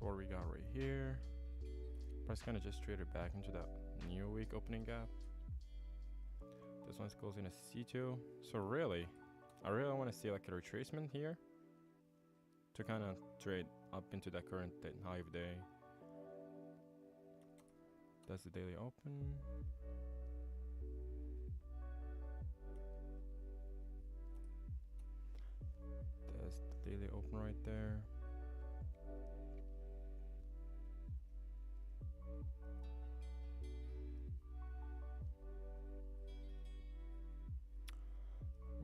So what we got right here, price kind of just traded back into that new week opening gap. This one's closing a C2. So really, I really want to see like a retracement here to kind of trade up into that current high of day. That's the daily open. That's the daily open right there.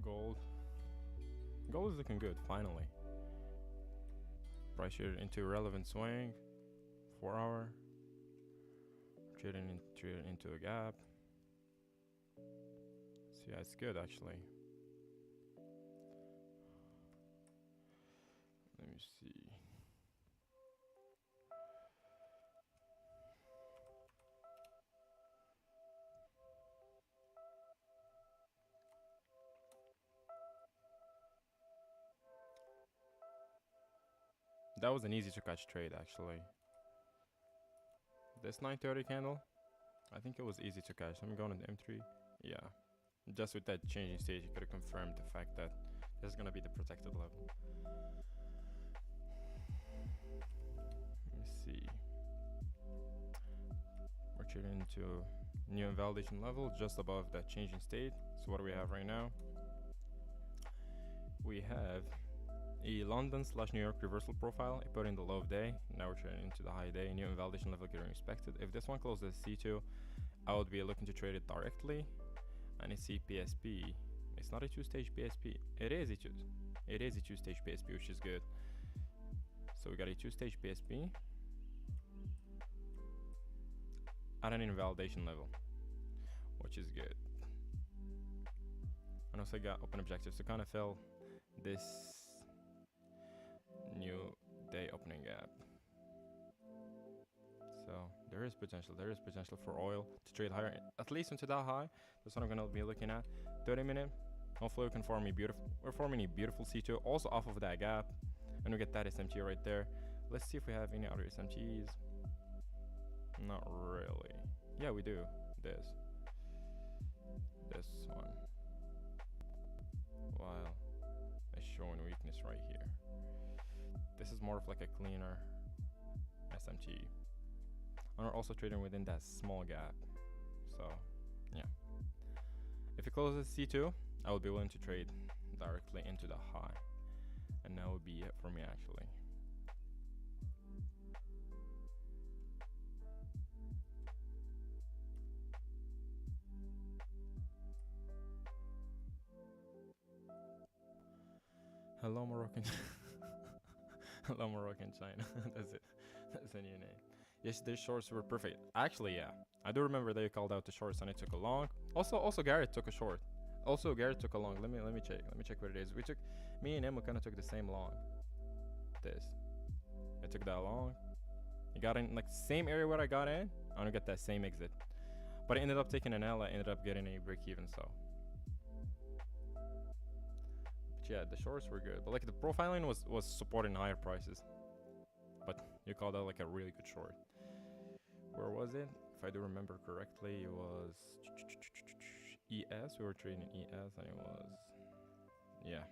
Gold. Gold is looking good, finally. Price traded into a relevant swing. 4 hour. Trading into a gap. So yeah, it's good actually. Let me see. That was an easy to catch trade actually. This 930 candle, I think it was easy to catch. Let me go on the M3. Yeah. Just with that changing stage, you could have confirmed the fact that this is gonna be the protected level. Let me see. We're trading into new invalidation level just above that changing state. So what do we have right now? We have a London/New York reversal profile. I put in the low of day. Now we're trading into the high day. New invalidation level getting respected. If this one closes C2, I would be looking to trade it directly. And I see PSP. It's not a two-stage PSP. It is a two-stage PSP, which is good. So we got a two-stage PSP at an invalidation level, which is good. And also got open objectives to kind of fill this new day opening gap. So there is potential for oil to trade higher, at least into that high. That's what I'm gonna be looking at. 30 minute. Hopefully we can form a beautiful. We're forming a beautiful C2 also off of that gap, and we get that SMT right there. Let's see if we have any other SMTs. Not really. Yeah, we do. This one. While it's showing weakness right here. This is more of like a cleaner SMT. And we're also trading within that small gap. So, yeah. If it closes C2, I would be willing to trade directly into the high. And that would be it for me actually. Hello Moroccan. Hello Moroccan China. That's it. That's a new name. Yes, their shorts were perfect. Actually, yeah. I do remember they called out the shorts and I took a long. Also Garrett took a short. Also Garrett took a long. Let me check. Let me check what it is. Me and him kind of took the same long. This. I took that long. I got in like same area where I got in. I don't get that same exit. But I ended up taking an L. I ended up getting a break even, so. But yeah, the shorts were good. But like the profiling was supporting higher prices. But you called that like a really good short. Where was it? If I do remember correctly, it was ES. We were trading ES, and it was, yeah.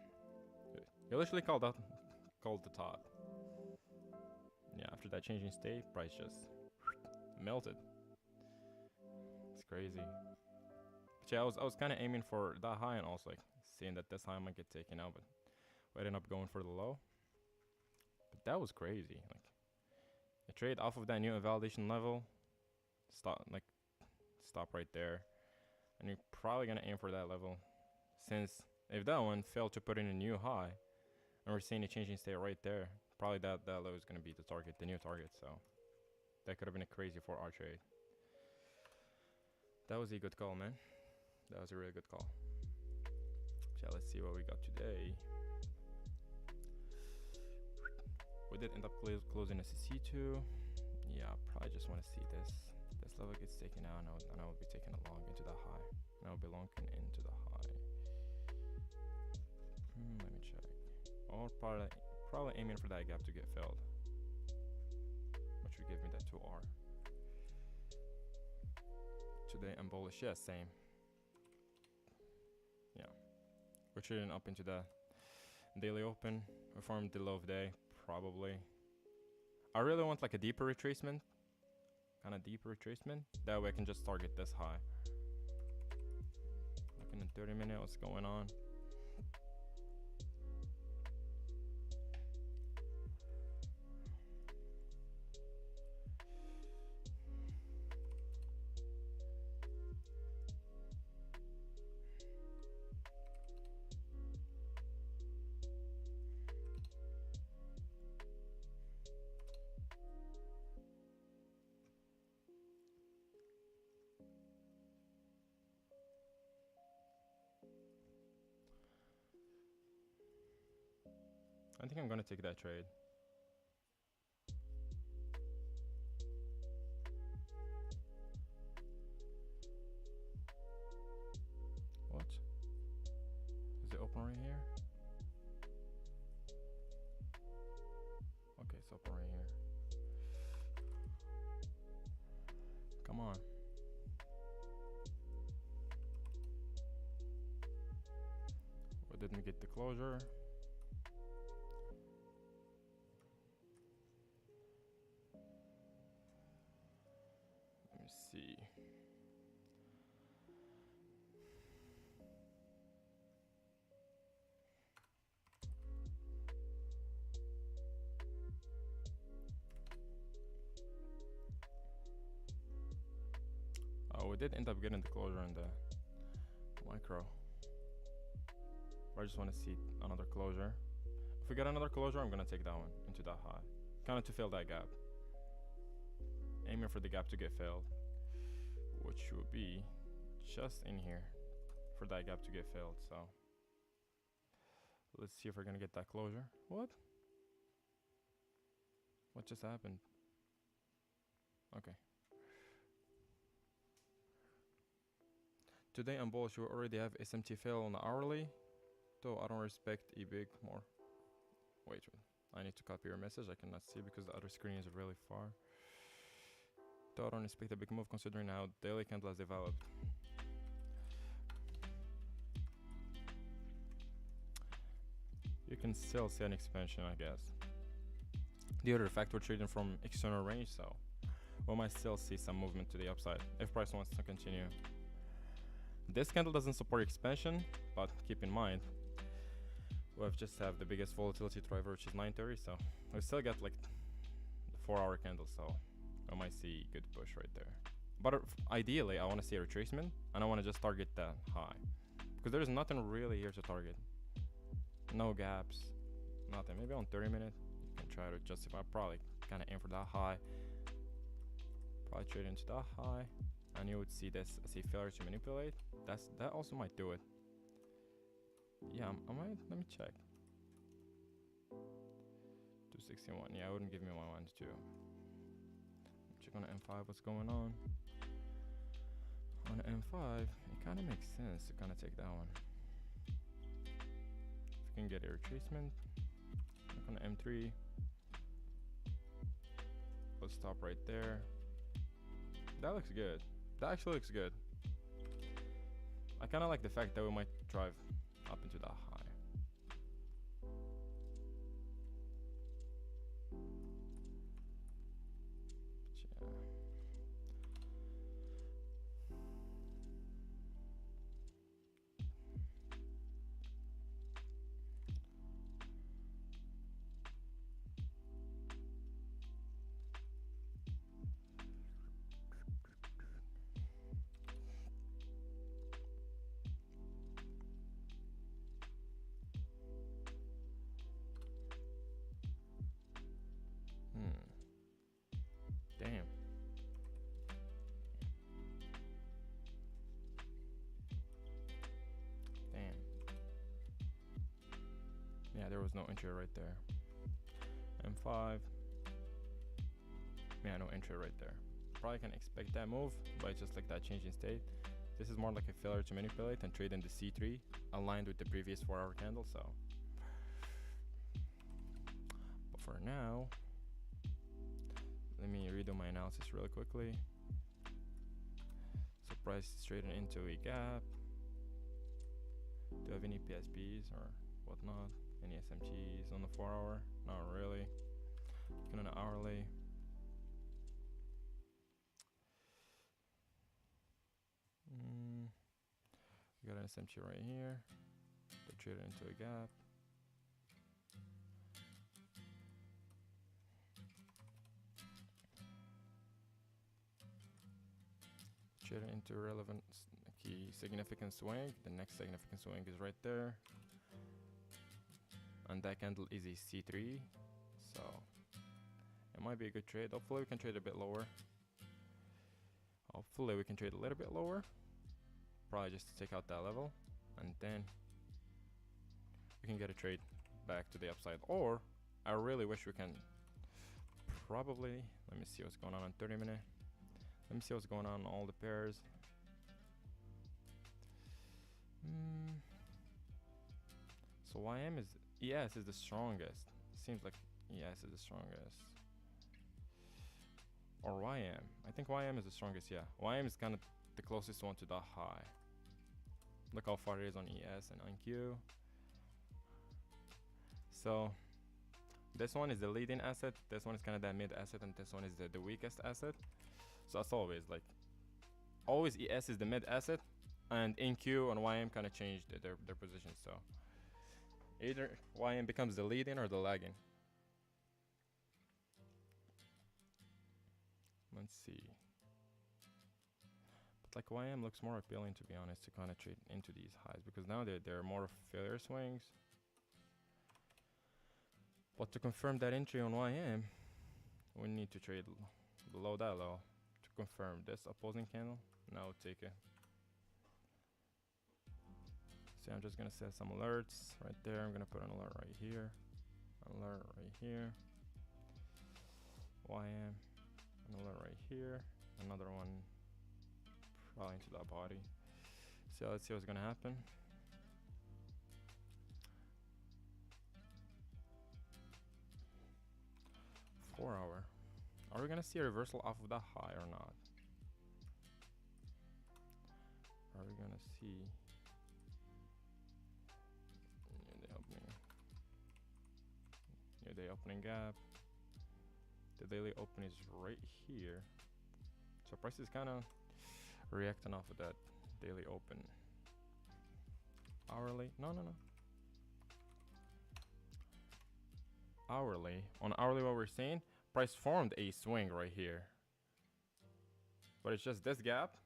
You literally called the top. Yeah, after that changing state, price just melted. It's crazy. But yeah, I was kind of aiming for that high, and also like seeing that this high might get taken out, but we ended up going for the low. But that was crazy. Like, a trade off of that new invalidation level, stop right there, and you're probably gonna aim for that level, since if that one failed to put in a new high, and we're seeing a changing state right there, probably that low is gonna be the target, the new target. So that could have been a crazy 4-hour trade. That was a good call, man. That was a really good call. So let's see what we got today. We did end up closing as a C2. Yeah, probably just want to see this level gets taken out, and I will be taking a long into the high. And I will be longing into the high. Let me check. Or probably aiming for that gap to get filled. give me that 2R. Today I'm bullish. Yeah, same. Yeah. We're trading up into the daily open. We formed the low of day, probably. I really want like a deeper retracement. Kind of deeper retracement. That way I can just target this high. Looking at 30 minutes, what's going on? I think I'm gonna take that trade. What? Is it open right here? Okay, it's open right here. Come on. We didn't get the closure. Let me see. Oh, we did end up getting the closure in the micro. But I just want to see another closure. If we get another closure, I'm gonna take that one into that high. Kind of to fill that gap. Aiming for the gap to get filled, which would be just in here for that gap to get filled. So let's see if we're gonna get that closure. What just happened? Okay. Today I'm bullish. We already have SMT fail on the hourly, though I don't respect E-big more. Wait, I need to copy your message. I cannot see because the other screen is really far. Though I don't expect a big move considering how daily candle has developed. You can still see an expansion, I guess. The other fact, we're trading from external range, so we might still see some movement to the upside if price wants to continue. This candle doesn't support expansion, but keep in mind, we just have the biggest volatility driver, which is 930, so we still got like the 4-hour candle, so I might see good push right there. But ideally, I want to see a retracement, and I want to just target that high, because there's nothing really here to target. No gaps, nothing. Maybe on 30 minutes, you can try to justify. Probably kind of aim for that high. Probably trade into that high, and you would see this as a failure to manipulate. That also might do it. Yeah, I might. Let me check. 261. Yeah, it wouldn't give me what I wanted to. Check on the M5. What's going on? On the M5, it kind of makes sense to kind of take that one. If you can get a retracement, look on the M3. Let's stop right there. That looks good. That actually looks good. I kind of like the fact that we might drive up into that high. But yeah. Damn. Damn. Yeah, there was no entry right there. M5. Yeah, no entry right there. Probably can expect that move, but it's just like that change in state. This is more like a failure to manipulate and trade in the C3, aligned with the previous 4-hour candle, so. But for now, Let me redo my analysis really quickly. So price is trading into a gap. Do you have any PSPs or whatnot? Any SMTs on the 4 hour? Not really. Looking on the hourly. We got an SMT right here. They're trading into a gap. Trading into relevant key significant swing. The next significant swing is right there. And that candle is a C3. So it might be a good trade. Hopefully we can trade a bit lower. Hopefully we can trade a little bit lower. Probably just to take out that level. And then we can get a trade back to the upside. Or I really wish we can probably, let me see what's going on 30 minute. Let me see what's going on in all the pairs. So YM is, ES is the strongest. Seems like ES is the strongest. Or YM. I think YM is the strongest, yeah. YM is kind of the closest one to the high. Look how far it is on ES and on Q. So this one is the leading asset. This one is kind of that mid asset, and this one is the weakest asset. So as always, like always ES is the mid asset, and NQ and YM kind of changed their positions. So either YM becomes the leading or the lagging. Let's see. But like YM looks more appealing, to be honest, to kind of trade into these highs, because now they're more failure swings. But to confirm that entry on YM, we need to trade below that low to confirm this opposing candle. Now we'll take it. So I'm just gonna set some alerts right there. I'm gonna put an alert right here, alert right here, YM, an alert right here, another one probably into that body. So let's see what's gonna happen. Four hour. Are we gonna see a reversal off of that high or not? Are we gonna see the opening gap? The daily open is right here. So price is kind of reacting off of that daily open. Hourly? No. Hourly. On hourly, what we're seeing, price formed a swing right here. But it's just this gap.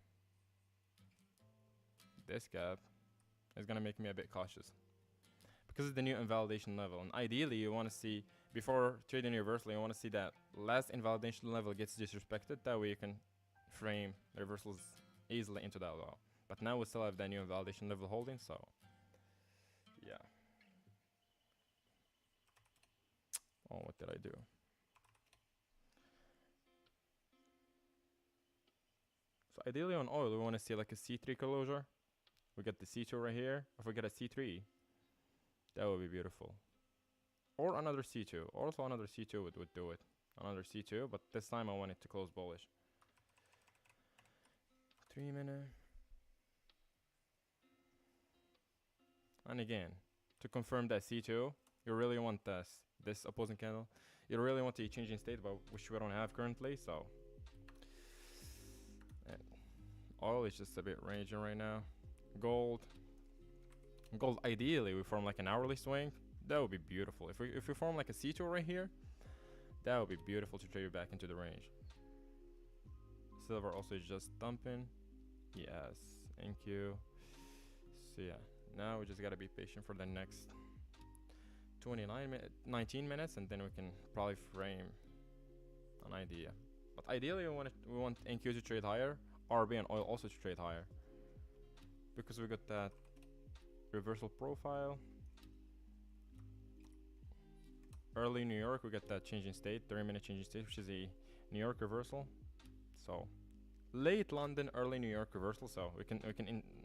This gap is gonna make me a bit cautious, because it's the new invalidation level, and ideally you want to see, before trading reversal, you want to see that last invalidation level gets disrespected. That way you can frame the reversals easily into that low. But now we still have that new invalidation level holding, so yeah. Oh, what did I do? So ideally on oil, we want to see like a C3 closure. We get the C2 right here. If we get a C3, that would be beautiful. Or another C2. Also another C2 would do it. Another C2, but this time I want it to close bullish. 3 minute. And again, to confirm that C2, you really want this opposing candle. You really want a changing state, but which we don't have currently, so. And oil is just a bit ranging right now. Gold ideally we form like an hourly swing. That would be beautiful. If we form like a C2 right here, that would be beautiful to trade back into the range. Silver also is just dumping. Yes, NQ. So yeah, now we just gotta be patient for the next 19 minutes, and then we can probably frame an idea. But ideally we want NQ to trade higher, RB and oil also to trade higher, because we got that reversal profile. Early New York, we got that changing state, 30-minute changing state, which is a New York reversal. So late London, early New York reversal. So we can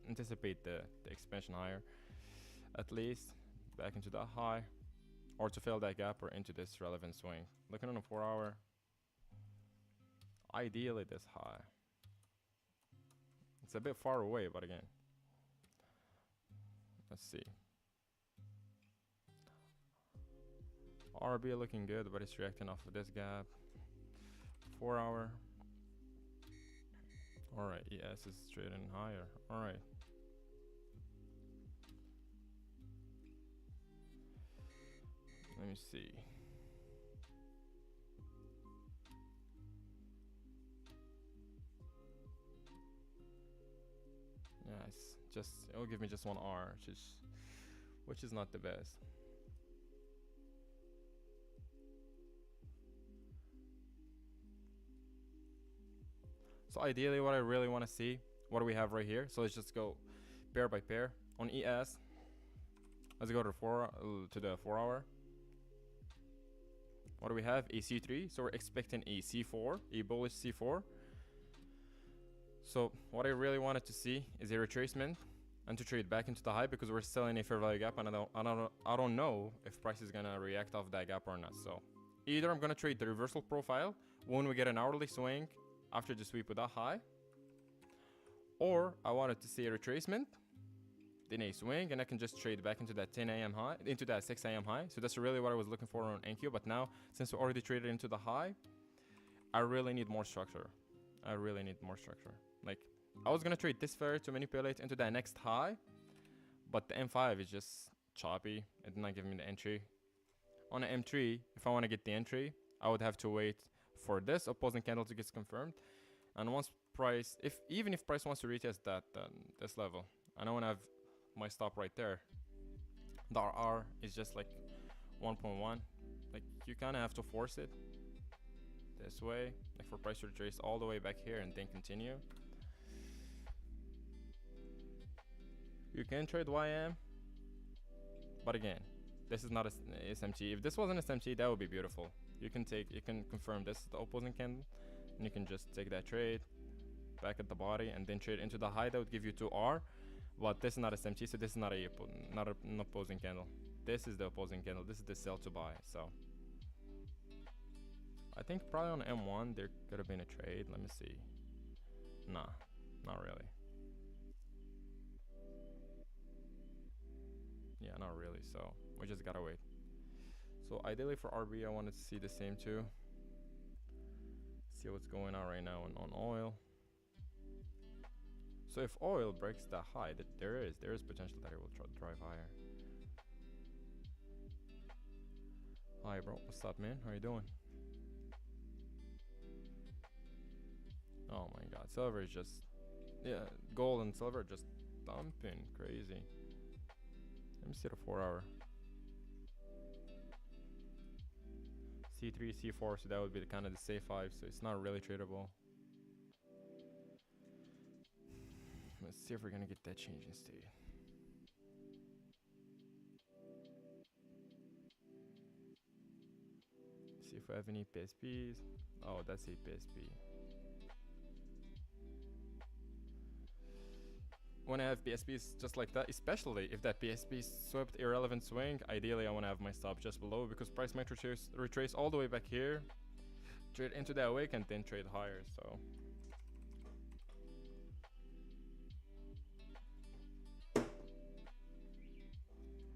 anticipate the expansion higher, at least back into that high, or to fill that gap or into this relevant swing. Looking on a 4 hour, Ideally this high. It's a bit far away, but again. Let's see. RB looking good, but it's reacting off of this gap. 4 hour. Alright, ES is trading higher. Alright. Let me see. Yes, it'll give me just 1 R, which is not the best. So ideally what I really want to see, what do we have right here? So let's just go pair by pair. On ES, let's go to the 4 hour. What do we have? A C3, so we're expecting a C4, a bullish C4. So what I really wanted to see is a retracement and to trade back into the high, because we're still in a fair value gap, and I don't know if price is gonna react off that gap or not. So either I'm gonna trade the reversal profile when we get an hourly swing after the sweep with that high, or I wanted to see a retracement, then a swing, and I can just trade back into that 10 a.m. high, into that 6 a.m. high. So that's really what I was looking for on NQ. But now, since we already traded into the high, I really need more structure. Like, I was gonna trade this fair to manipulate into that next high, but the M5 is just choppy. It did not give me the entry. On an M3, if I want to get the entry, I would have to wait for this opposing candle to get confirmed. And once price, even if price wants to retest that this level, and I want to have my stop right there, the RR is just like 1.1. Like, you kind of have to force it this way, like for price to retrace all the way back here and then continue. You can trade YM, but again, this is not a SMT. If this was an SMT, that would be beautiful. You can confirm this is the opposing candle, and you can just take that trade back at the body and then trade into the high. That would give you 2R, but this is not a SMT, so this is not an opposing candle. This is the opposing candle. This is the sell to buy. So I think probably on M1 there could have been a trade. Let me see. Nah, not really. Yeah, not really. So we just gotta wait. So ideally for RB, I wanted to see the same too. See what's going on right now on oil. So if oil breaks that high, that there is potential that it will drive higher. Hi bro, what's up man? How you doing? Oh my god, silver is just, yeah, gold and silver are just dumping crazy. Let me see the 4 hour. C3, C4, so that would be the kind of the safe 5, so it's not really tradable. Let's see if we're gonna get that change in state. See if we have any PSPs. Oh, that's a PSP. When I have PSPs just like that, especially if that PSP swept irrelevant swing, ideally I want to have my stop just below, because price might retrace all the way back here, trade into that wick, and then trade higher. So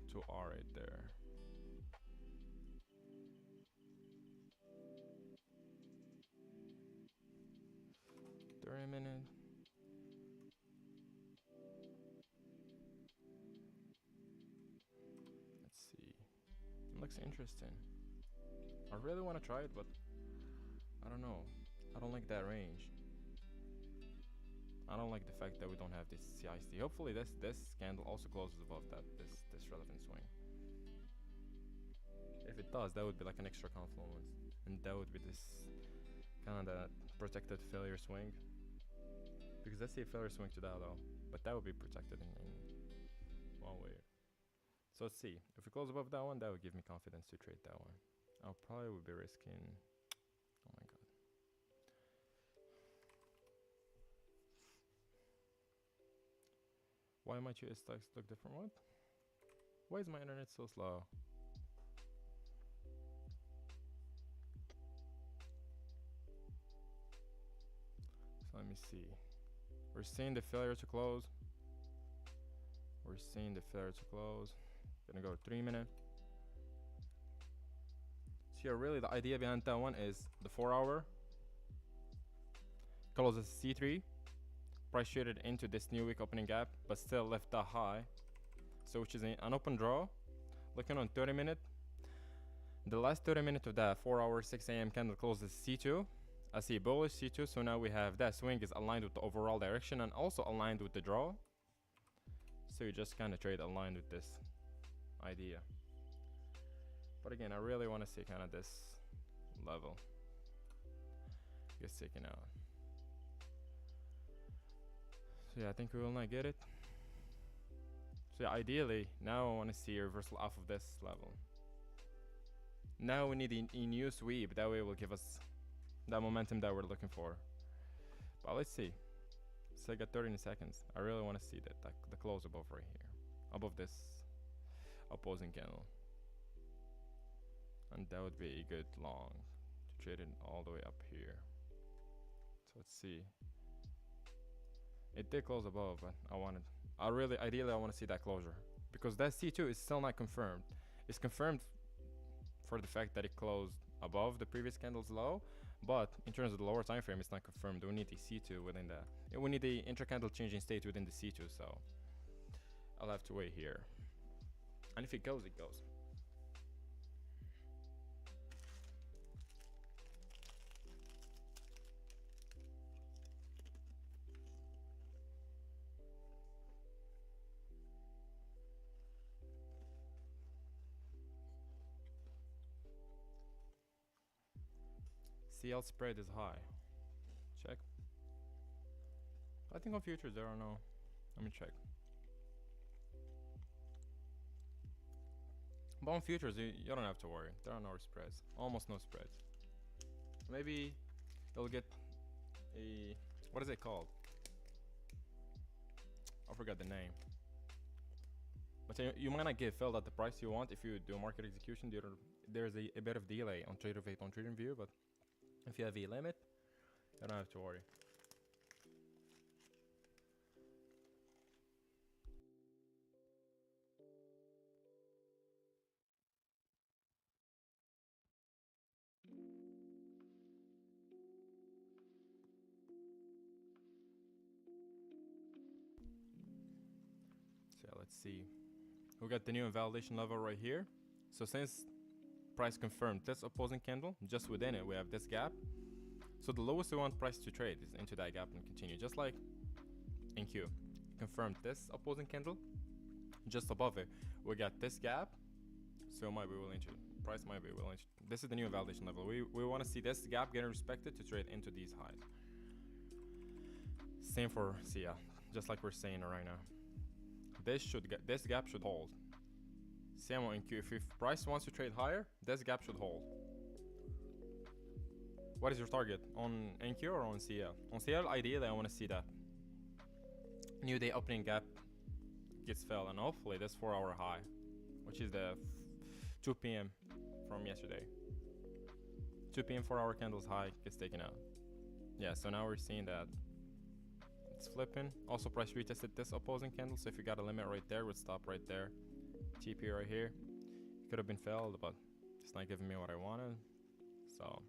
2R right there. A minute. Let's see. It looks interesting. I really want to try it, but I don't know. I don't like that range. I don't like the fact that we don't have this CIST. Hopefully this candle also closes above this relevant swing. If it does, that would be like an extra confluence, and that would be this kind of protected failure swing. Because that's a failure swing to that though, but that would be protected in one way. So let's see. If we close above that one, that would give me confidence to trade that one. I probably would be risking. Oh my god. Why my US stocks look different? What? Why is my internet so slow? see. We're seeing the failure to close. We're seeing the failure to close. Gonna go 3 minute. So yeah, really the idea behind that one is the 4 hour closes C3, price traded into this new week opening gap, but still left the high. So which is an open draw. Looking on 30 minute. The last 30 minutes of that 4 hour 6 a.m. candle closes C2. I see bullish C2, so now we have that swing is aligned with the overall direction and also aligned with the draw. So you just kind of trade aligned with this idea. But again, I really want to see kind of this level gets taken out. So yeah, I think we will not get it. So yeah, ideally, now I want to see a reversal off of this level. Now we need a new sweep. That way it will give us that momentum that we're looking for. But let's see. So I got 30 seconds. I really want to see that the close above right here, above this opposing candle, and that would be a good long to trade it all the way up here. So let's see. It did close above, but ideally I want to see that closure, because that C2 is still not confirmed. It's confirmed for the fact that it closed above the previous candle's low, but in terms of the lower time frame, it's not confirmed. We need the C2 within that. We need the intra-candle changing state within the C2, so I'll have to wait here. And if it goes, it goes. CL spread is high. Check. I think on futures there are no. Let me check. But on futures, you don't have to worry. There are no spreads. Almost no spreads. Maybe you'll get a... What is it called? I forgot the name. But you might not get filled at the price you want if you do market execution. There's a bit of delay on TraderVate on TradingView, but if you have a limit, you don't have to worry. So let's see. We got the new invalidation level right here. So since price confirmed this opposing candle, just within it we have this gap. So the lowest we want price to trade is into that gap and continue, just like in Q. Confirmed this opposing candle. Just above it, we got this gap. So might be willing to, price might be willing to, this is the new invalidation level. We want to see this gap getting respected to trade into these highs. Same for SIA, just like we're saying right now. This gap should hold. Same on NQ. If price wants to trade higher, this gap should hold. What is your target on NQ or on CL? On CL, ideally I want to see that new day opening gap gets filled, and hopefully this 4 hour high, which is the 2 p.m. from yesterday. 2 p.m. 4 hour candles high gets taken out. Yeah, so now we're seeing that it's flipping. Also price retested this opposing candle, so if you got a limit right there, would stop right there. TP right here. Could have been failed, but it's not giving me what I wanted. So,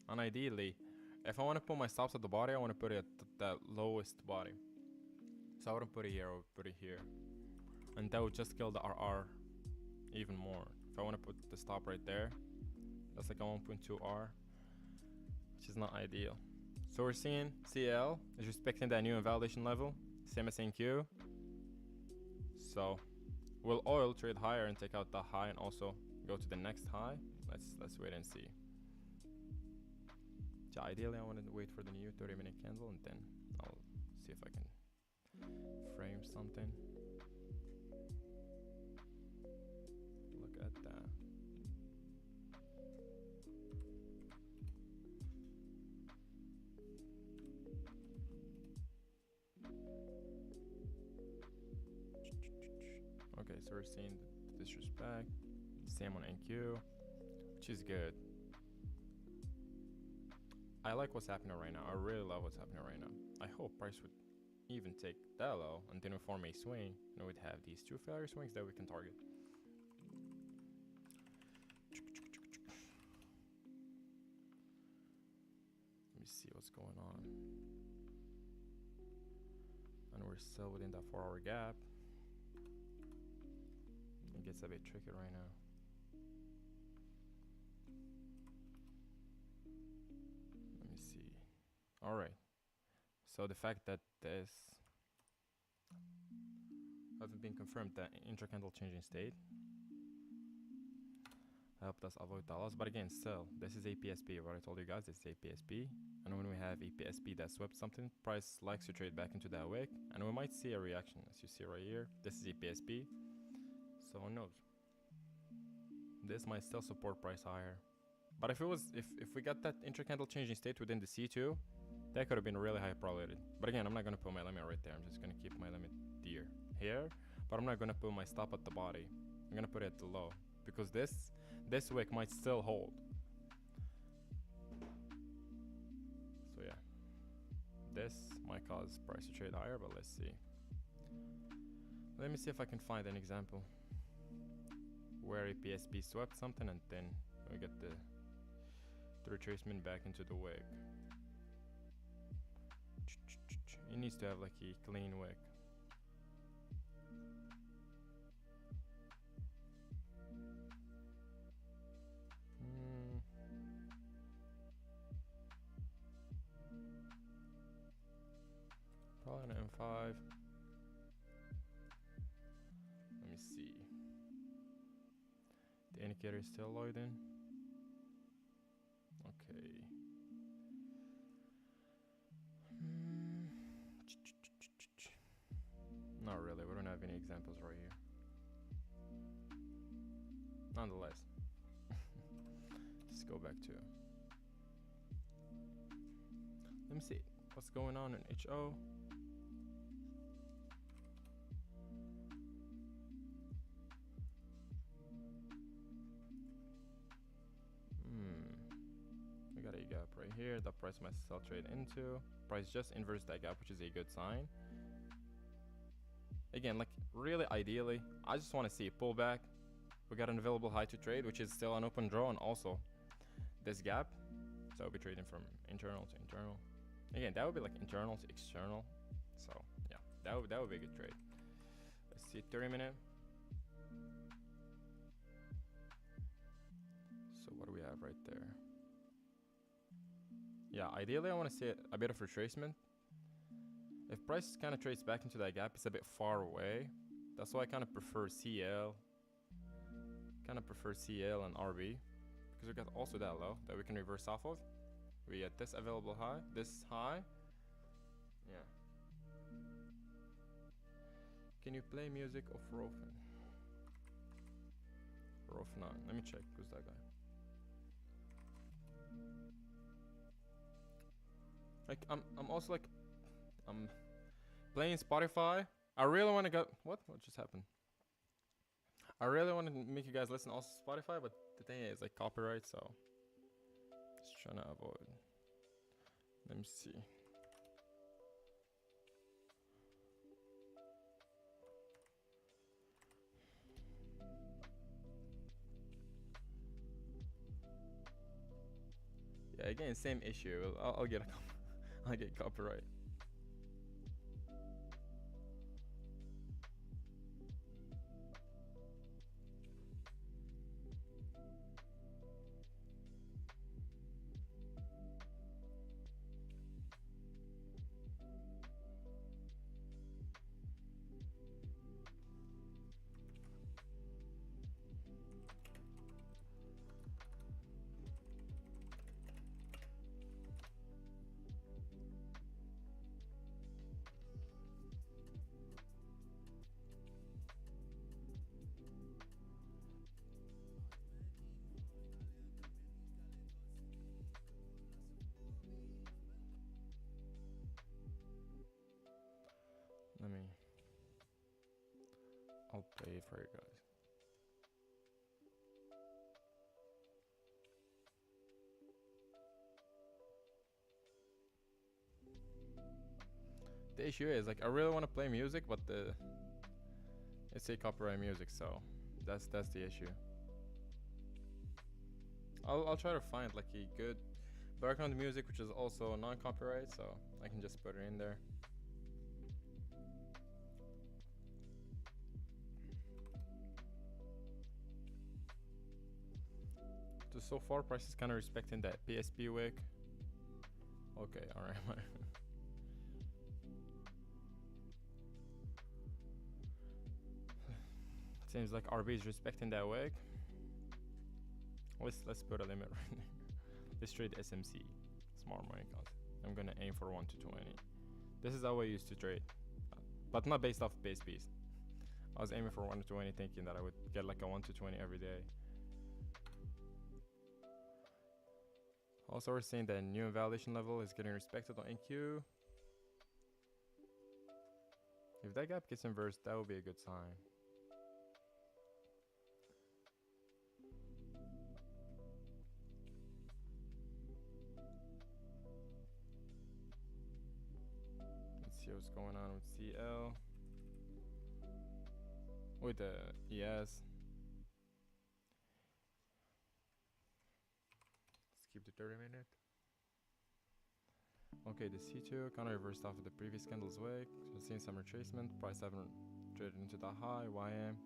and ideally, if I want to put my stops at the body, I want to put it at that lowest body. So I wouldn't put it here, I would put it here. And that would just kill the RR even more. If I want to put the stop right there, that's like a 1.2 R, which is not ideal. So we're seeing CL is respecting that new invalidation level, same as NQ. So will oil trade higher and take out the high and also go to the next high? Let's wait and see. So ideally I want to wait for the new 30-minute candle, and then I'll see if I can frame something. Look at that. Okay, so we're seeing the disrespect. Same on NQ, which is good. I like what's happening right now. I really love what's happening right now. I hope price would even take that low, and then we form a swing, and we'd have these two failure swings that we can target. Let me see what's going on. And we're still within that 4-hour gap. It gets a bit tricky right now. Let me see. All right. So the fact that this hasn't been confirmed, that intra-candle changing state helped us avoid the loss. But again, still, this is a PSP. What I told you guys, it's a PSP. And when we have a PSP that swept something, price likes to trade back into that wick. And we might see a reaction, as you see right here. This is a PSP. So who knows? This might still support price higher. But if we got that intra-candle changing state within the C2, that could have been a really high probability. But again, I'm not going to put my limit right there. I'm just going to keep my limit here. But I'm not going to put my stop at the body. I'm going to put it at the low. Because this wick might still hold. So yeah. This might cause price to trade higher, but let's see. Let me see if I can find an example where a PSP swept something and then we get the retracement back into the wick. It needs to have like a clean wick. Probably an M5. Let me see. The indicator is still loading. Okay. Not really, we don't have any examples right here. Nonetheless. Let's go back to. Let me see what's going on in HO. We got a gap right here. The price might still trade into. Price just inverts that gap, which is a good sign. Again, like really ideally, I just want to see a pullback. We got an available high to trade, which is still an open draw, and also this gap. So I'll be trading from internal to internal. Again, that would be like internal to external. So yeah, that would be a good trade. Let's see, 30-minute. So what do we have right there? Yeah, ideally I want to see a bit of retracement. If price kind of trades back into that gap, it's a bit far away. That's why I kind of prefer CL. And RB. Because we got also that low that we can reverse off of. We get this available high, this high. Yeah. Can you play music of Rofen? Rofnan. Let me check. Who's that guy? Like I'm also like I'm playing Spotify. I really want to go. What just happened? I really want to make you guys listen also Spotify, but the thing is like copyright, so just trying to avoid. Let me see. Yeah, again, same issue. I'll get I'll get copyright. I'll play it for you guys. issue is like I really want to play music, but it's a copyright music, so that's the issue. I'll try to find like a good background music which is also non-copyright, so I can just put it in there. So far, price is kind of respecting that PSP wick. Okay, alright. Seems like RB is respecting that wick. Let's put a limit right there. Let's trade SMC. Smart money cost. I'm gonna aim for 1 to 20. This is how I used to trade, but not based off base piece. I was aiming for 1 to 20, thinking that I would get like a 1 to 20 every day. Also, we're seeing that new invalidation level is getting respected on NQ. If that gap gets inversed, that would be a good sign. Let's see what's going on with CL. With the ES. Keep the 30 minute. Okay, the C2 kind of reversed off of the previous candle's wick. So seeing some retracement. Price haven't traded into the high. YM.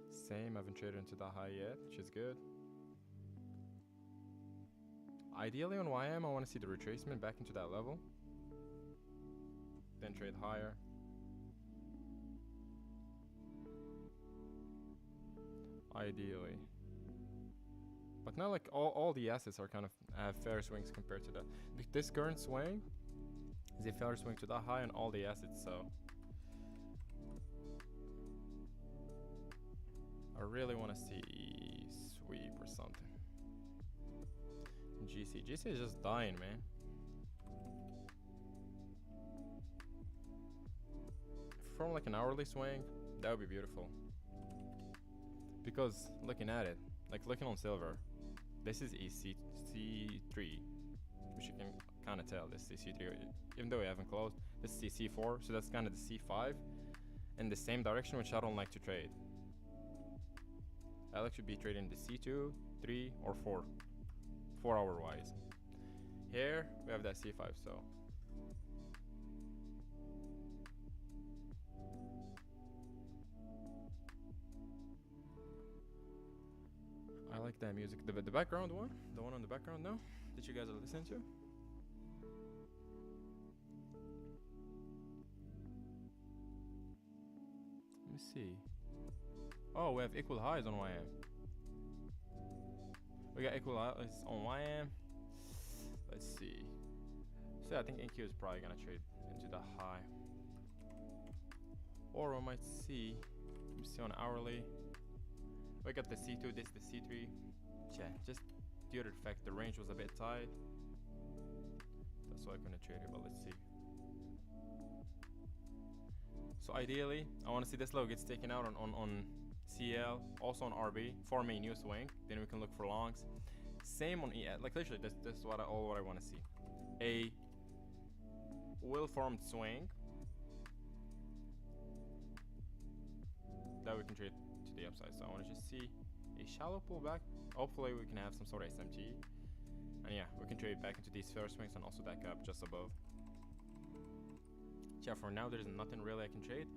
Same, haven't traded into the high yet, which is good. Ideally on YM, I want to see the retracement back into that level. Then trade higher. Ideally. But now like all the assets are kind of have fair swings compared to that. This current swing is a fair swing to the high on all the assets, so I really want to see sweep or something. GC is just dying, man. From like an hourly swing, that would be beautiful. Because looking at it, like looking on silver, this is a C3, which you can kind of tell this is C3, even though we haven't closed. This is C4, so that's kind of the C5 in the same direction, which I don't like to trade. I like to be trading the C2, 3, or 4 hour wise. Here we have that C5, so I like that music. The background one? The one on the background now? That you guys are listening to? Let me see. Oh, we have equal highs on YM. We got equal highs on YM. Let's see. So I think NQ is probably gonna trade into the high. Or we might see, let me see on hourly. We got the C2, this the C3. Yeah, just due to the fact the range was a bit tight. That's why I couldn't trade it, but let's see. So ideally, I want to see this low gets taken out on CL, also on RB, form a new swing. Then we can look for longs. Same on ES, like literally this is what I want to see. A well-formed swing that we can trade to the upside. So I want to just see a shallow pullback. Hopefully we can have some sort of SMT. And yeah, we can trade back into these fair swings and also that gap just above. Yeah, for now there's nothing really I can trade.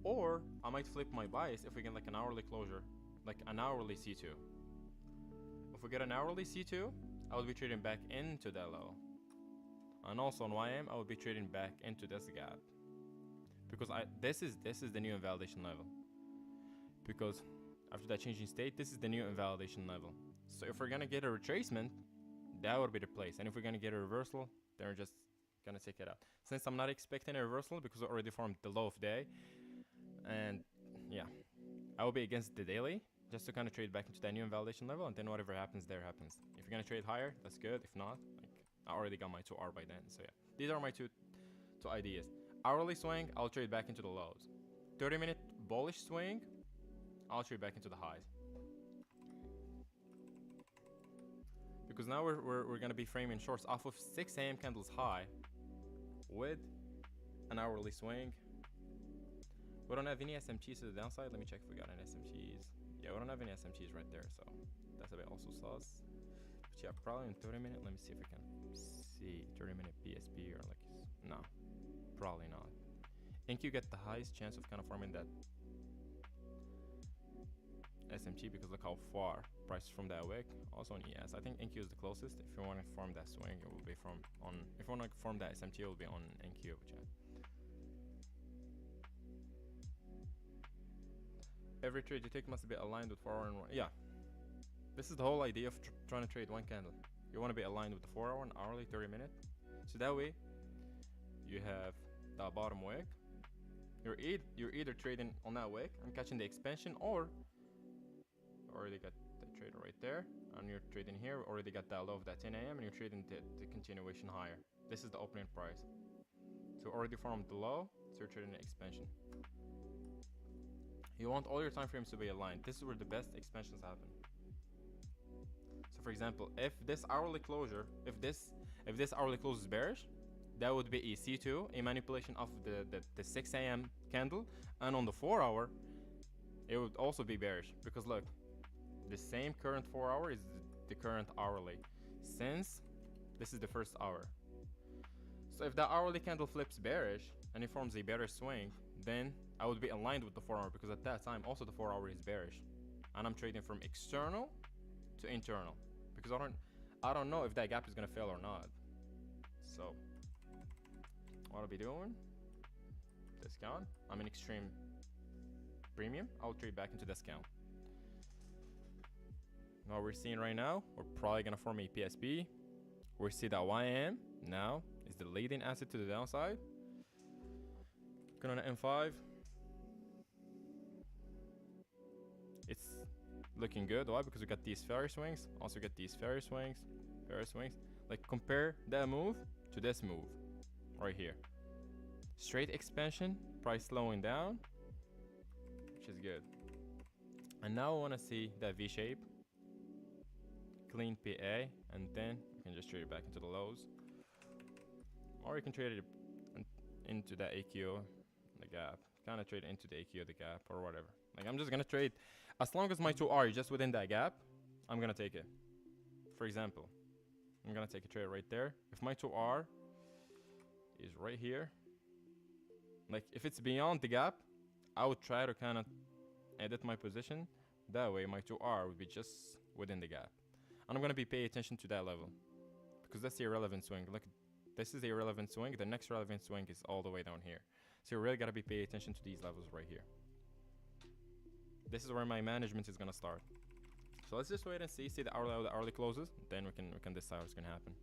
Or I might flip my bias if we get like an hourly closure, like an hourly C2. If we get an hourly C2, I will be trading back into that low. And also on YM, I will be trading back into this gap. Because this is the new invalidation level. Because after that changing state, this is the new invalidation level. So if we're gonna get a retracement, that would be the place. And if we're gonna get a reversal, then we're just gonna take it out. Since I'm not expecting a reversal because we already formed the low of day, and yeah, I will be against the daily just to kind of trade back into that new invalidation level, and then whatever happens there happens. If you're gonna trade higher, that's good. If not, like I already got my 2R by then. So yeah, these are my two ideas. Hourly swing, I'll trade back into the lows. 30-minute bullish swing, I'll trade back into the highs. Because now we're gonna be framing shorts off of 6 AM candles high with an hourly swing. We don't have any SMTs to the downside. Let me check if we got any SMTs. Yeah, we don't have any SMTs right there, so that's a bit also sus. But yeah, probably in 30 minutes. Let me see if we can see 30-minute PSP or like, no, probably not. NQ get the highest chance of kind of forming that SMT because look how far price from that wick. Also on ES, I think NQ is the closest. If you want to form that swing, it will be from on. If you want to form that SMT, it will be on NQ. Yeah. Every trade you take must be aligned with 4 hour and 1. Yeah, this is the whole idea of trying to trade one candle. You want to be aligned with the 4 hour and hourly 30-minute. So that way, you have the bottom wick. You're either trading on that wick and catching the expansion, or already got the trade right there, and you're trading here. Already got that low of that 10 a.m. and you're trading the continuation higher. This is the opening price. So already formed the low, so you're trading the expansion. You want all your time frames to be aligned. This is where the best expansions happen. So for example, if this hourly closure, if this hourly close is bearish, that would be a C2, a manipulation of the 6 a.m. candle, and on the 4 hour, it would also be bearish because look, the same current 4 hour is the current hourly, since this is the first hour. So if the hourly candle flips bearish and it forms a bearish swing, then I would be aligned with the 4 hour because at that time also the 4 hour is bearish, and I'm trading from external to internal because I don't know if that gap is gonna fail or not. So what I'll be doing, discount. I'm in extreme premium. I'll trade back into discount. What we're seeing right now, we're probably gonna form a PSP. We see that YM now is the leading asset to the downside. Going on M5. It's looking good. Why? Because we got these fairy swings. Also get these fairy swings. Like compare that move to this move right here. Straight expansion, price slowing down, which is good. And now I want to see that V shape, clean PA, and then you can just trade it back into the lows, or you can trade it into the AQ, the gap. Kind of trade into the AQ, the gap, or whatever. Like I'm just gonna trade as long as my 2R is just within that gap. I'm gonna take it. For example, I'm gonna take a trade right there. If my 2R is right here, like if it's beyond the gap, I would try to kind of edit my position. That way my 2R would be just within the gap. And I'm gonna be paying attention to that level because that's the irrelevant swing. Look, this is the irrelevant swing. The next relevant swing is all the way down here. So you really gotta be paying attention to these levels right here. This is where my management is gonna start. So let's just wait and see the hourly closes, then we can decide what's gonna happen.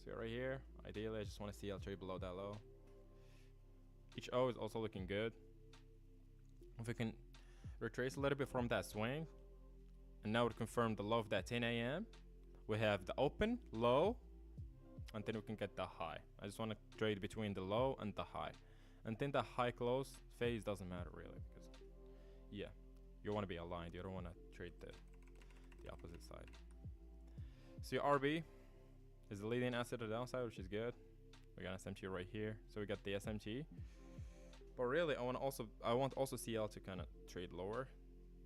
So right here, ideally I just want to see I'll trade below that low. Each O is also looking good. If we can retrace a little bit from that swing, and now we confirm the low of that 10 a.m. We have the open, low, and then we can get the high. I just want to trade between the low and the high. And then the high close phase doesn't matter really, because yeah, you want to be aligned. You don't want to trade the opposite side. So your RB is the leading asset to the downside, which is good. We got SMT right here, so we got the SMT. But really, I want also CL to kind of trade lower.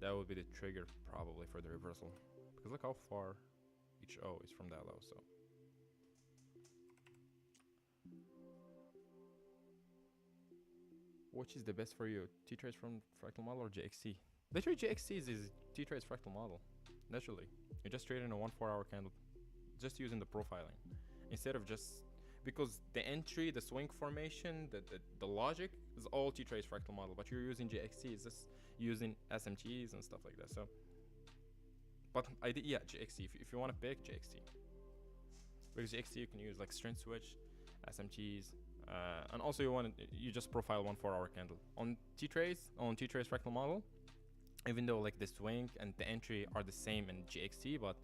That would be the trigger probably for the reversal, because look how far each O is from that low. So which is the best for you, T-Trades from fractal model or GxT? Literally GxT is T-Trades fractal model. Naturally, you're just trading a 1 4-hour candle, just using the profiling instead of just, because the entry, the swing formation, the logic is all T-Trades fractal model, but you're using GxT, it's just using SMTs and stuff like that. So, but yeah, GxT. If you want to pick GxT, because GxT you can use like strength switch, SMTs, and also you just profile 1 4-hour candle on T-Trades fractal model. Even though like the swing and the entry are the same in GxT, but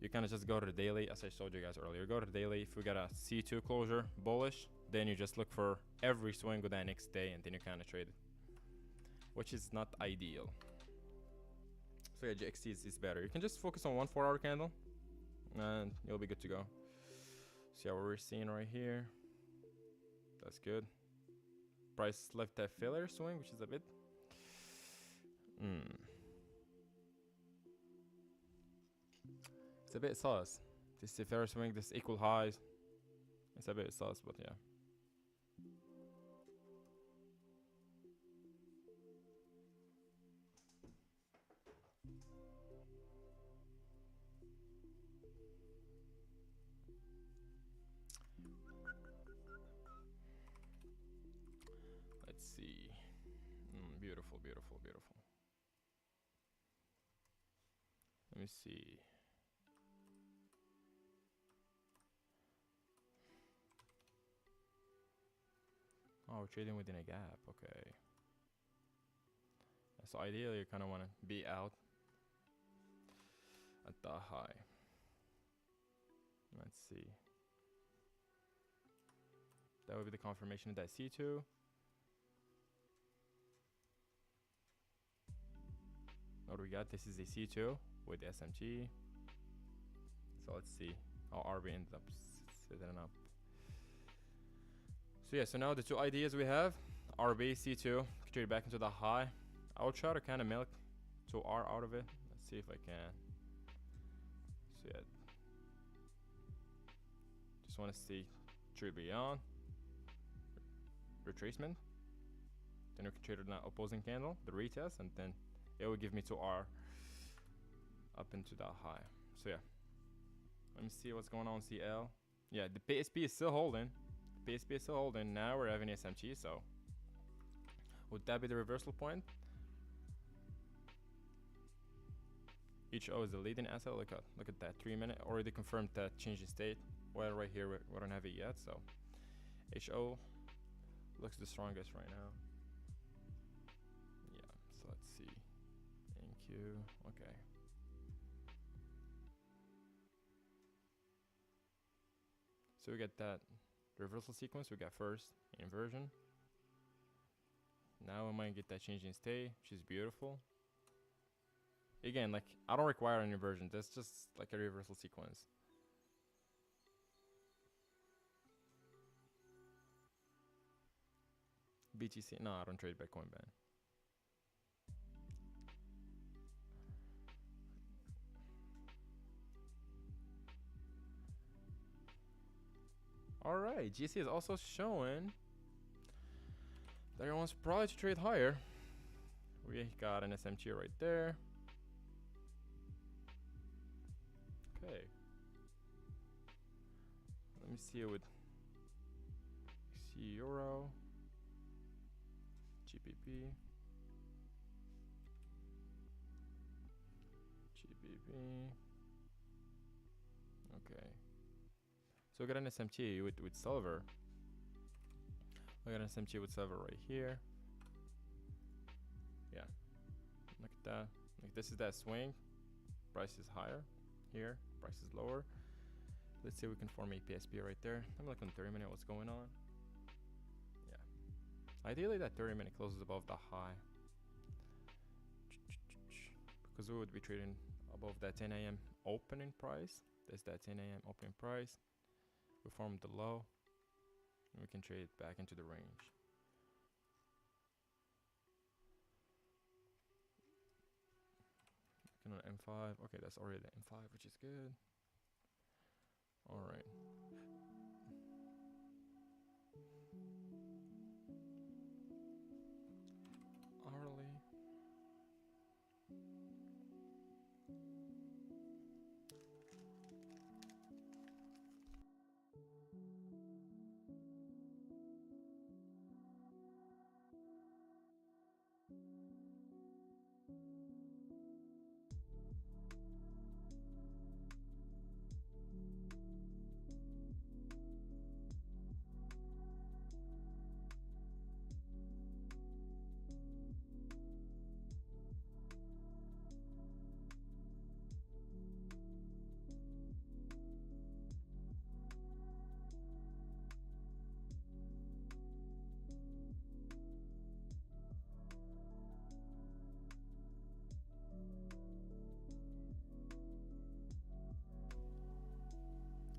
you kind of just go to the daily, as I showed you guys earlier. Go to the daily. If we got a C2 closure bullish, then you just look for every swing of that next day, and then you kind of trade it, which is not ideal. So yeah, GxT is better. You can just focus on 1 4-hour candle, and you'll be good to go. See what we're seeing right here. That's good. Price left that filler swing, which is a bit. It's a bit sus. This filler swing, this equal highs. It's a bit sus, but yeah. Let's see. Beautiful, beautiful, beautiful. Let me see. Oh, we're trading within a gap. Okay. So ideally, you kind of want to be out at the high. Let's see. That would be the confirmation of that C2. What do we got? This is a C2 with the SMT. So let's see how RB ends up setting up. So yeah, so now the two ideas we have, RB, C2, trade back into the high. I'll try to kind of milk 2R out of it. Let's see if I can. So yeah, just want to see trade beyond, retracement. Then we can trade an opposing candle, the retest, and then it will give me 2R up into the high. So yeah, let me see what's going on CL. Yeah, the PSP is still holding. PSP is still holding. Now we're having SMT, so would that be the reversal point? Each O is the leading asset. Look at that 3 minute. Already confirmed that change in state. Well, right here we don't have it yet, so HO looks the strongest right now. Yeah, so let's see. NQ, okay. So we get that reversal sequence. We got first inversion. Now we might get that change in state, which is beautiful. Again, like, I don't require an inversion. That's just like a reversal sequence. BTC, no, I don't trade Bitcoin ban. All right, GC is also showing that he wants probably to trade higher. We got an SMT right there. Okay. Let me see it with Euro, GBP, Okay. So we got an SMT with silver. We got an SMT with silver right here. Yeah. Look at that. Like, this is that swing. Price is higher here. Price is lower. Let's see if we can form a PSP right there. Let me look on 30 minute what's going on. Yeah. Ideally that 30 minute closes above the high. Because we would be trading above that 10 a.m. opening price. There's that 10 a.m. opening price. We form the low. And we can trade it back into the range. Looking on M5. Okay, that's already the M5, which is good. Alright. Hourly.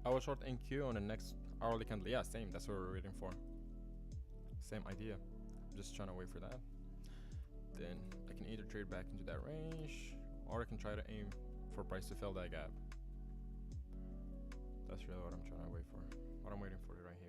I will short NQ on the next hourly candle. Yeah, same. That's what we're waiting for. Same idea. I'm just trying to wait for that. Then I can either trade back into that range, or I can try to aim for price to fill that gap. That's really what I'm trying to wait for. What I'm waiting for right here.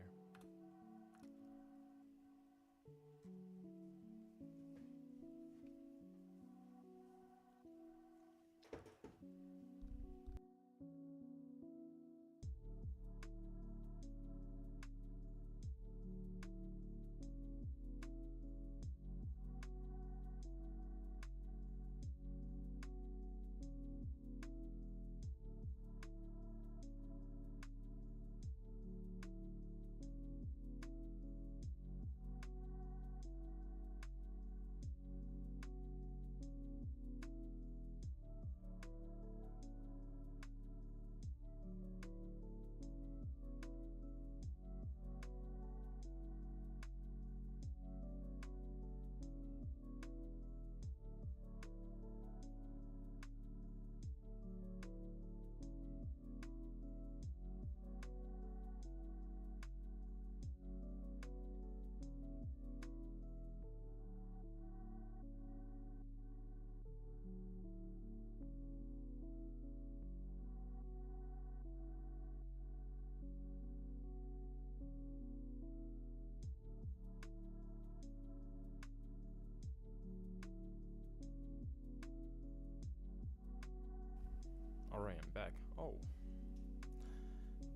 Alright, I'm back. Oh.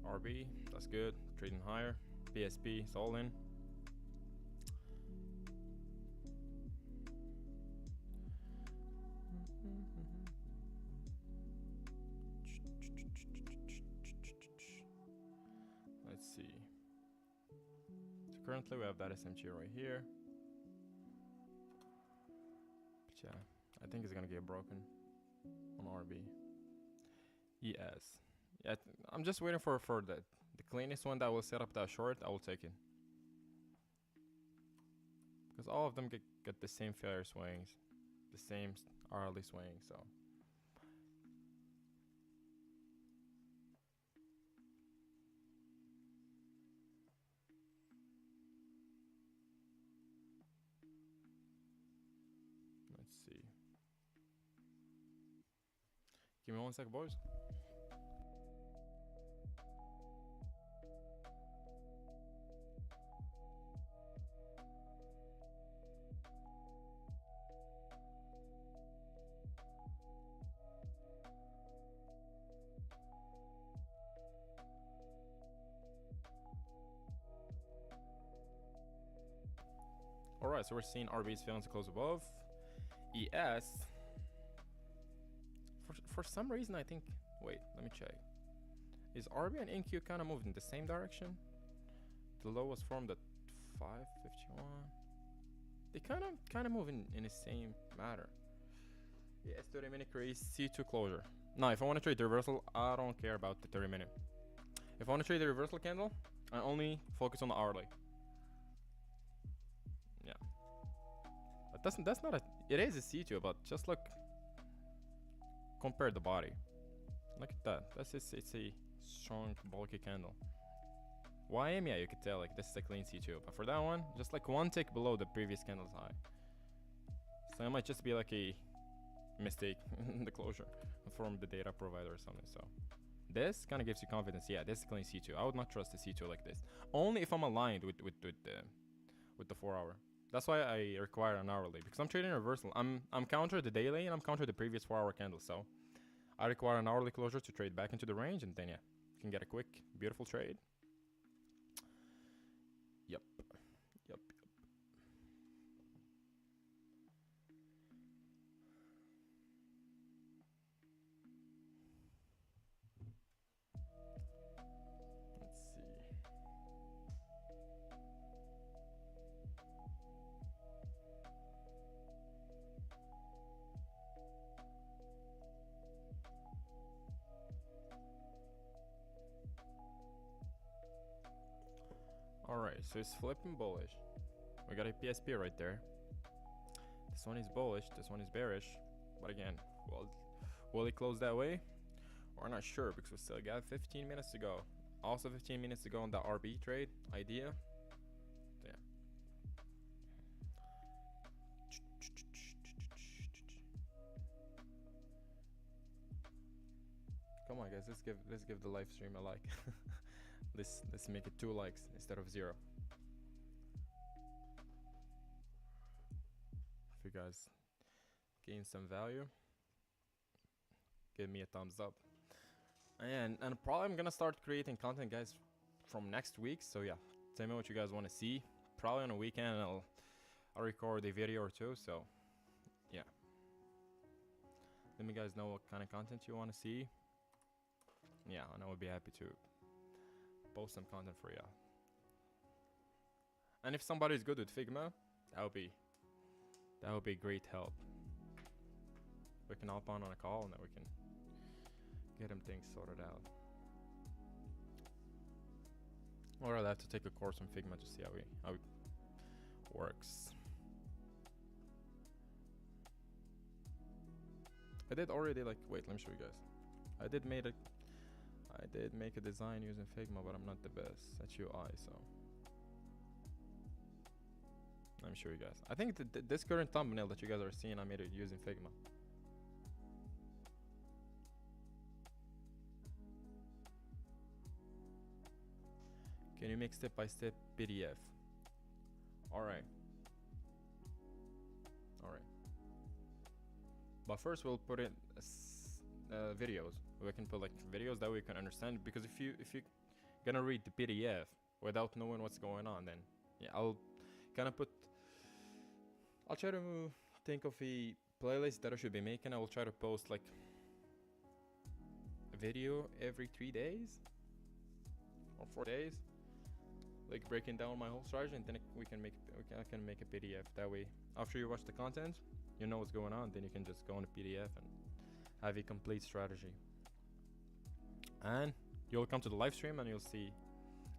RB, that's good. Trading higher. PSP, it's all in. Let's see. So currently we have that SMG right here. But yeah, I think it's gonna get broken on RB. ES. Yeah, I'm just waiting for the cleanest one that will set up that short. I will take it. Because all of them get the same failure swings, the same hourly swing, so. Let's see. Give me 1 sec, boys. Alright, so we're seeing RB's failing to close above. ES. For some reason, I think. Wait, let me check. Is RB and NQ kind of moved in the same direction? The low was formed at 551. They kind of move in the same manner. Yes, 30 minute crease, C2 closure. Now, if I want to trade the reversal, I don't care about the 30 minute. If I want to trade the reversal candle, I only focus on the hourly. Yeah. But that's not a. It is a C2, but just look. Compare the body. Look at that. It's a strong, bulky candle. YM, yeah, you could tell like this is a clean C2, but for that one, just like one tick below the previous candle's high. So it might just be like a mistake in the closure from the data provider or something. So this kind of gives you confidence. Yeah, this is a clean C2. I would not trust a C2 like this. Only if I'm aligned with the 4 hour. That's why I require an hourly, because I'm trading reversal. I'm counter the daily and I'm counter the previous 4 hour candle. So I require an hourly closure to trade back into the range, and then yeah, you can get a quick, beautiful trade. Yep. Let's see. Alright, so it's flipping bullish. We got a PSP right there. This one is bullish, this one is bearish. But again, will it close that way? We're not sure because we still got 15 minutes to go. Also 15 minutes to go on the RB trade idea. So yeah. Come on, guys. Let's give the live stream a like. Let's make it 2 likes instead of 0. If you guys gain some value, give me a thumbs up. And probably I'm gonna start creating content, guys, from next week. So yeah, tell me what you guys want to see. Probably on a weekend I'll record a video or two. So yeah, let me guys know what kind of content you want to see. Yeah, and I would be happy to post some content for you. And if somebody's good with Figma, that would be great help. We can hop on a call and then we can get him things sorted out. Or I'll have to take a course on Figma to see how it works. I did already wait, let me show you guys. I did make a design using Figma, but I'm not the best at UI, so let me show you guys. I think this current thumbnail that you guys are seeing, I made it using Figma. Can you make step-by-step PDF? Alright. But first we'll put in videos. We can put videos that we can understand, because if you gonna read the PDF without knowing what's going on, then yeah, I'll try to think of a playlist that I should be making. I will try to post a video every 3 days or 4 days, breaking down my whole strategy, and then I can make a PDF. That way, after you watch the content, you know what's going on. Then you can just go on the PDF and have a complete strategy. And you'll come to the live stream and you'll see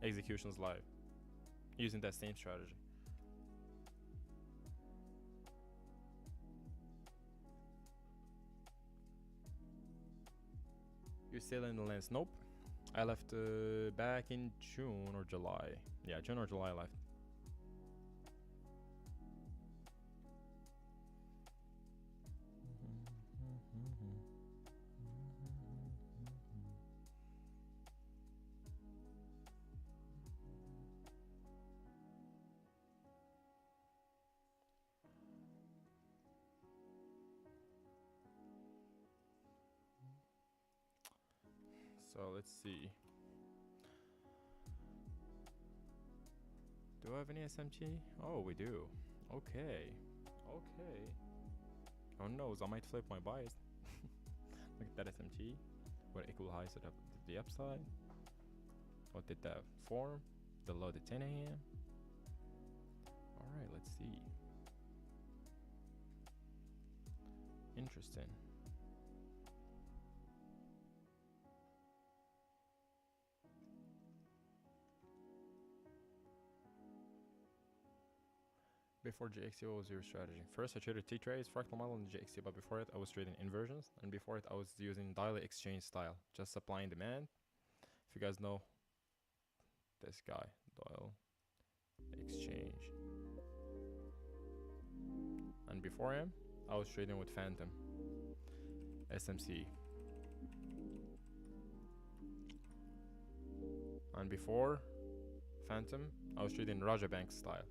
executions live using that same strategy. You're still in the lens? Nope. I left back in June or July. Yeah, June or July I left. So let's see. Do I have any SMT? Oh, we do. Okay. Oh no, I might flip my bias. Look at that SMT. What equal highs at the upside? What did that form? The low at 10 a.m. Alright, let's see. Interesting. Before GxT, what was your strategy? First, I traded T-Trace, fractal model, and GxT, but before it, I was trading inversions, and before it, I was using daily exchange style, just supply and demand. If you guys know this guy, Doyle Exchange. And before him, I was trading with Phantom, SMC. And before Phantom, I was trading Raja Bank style.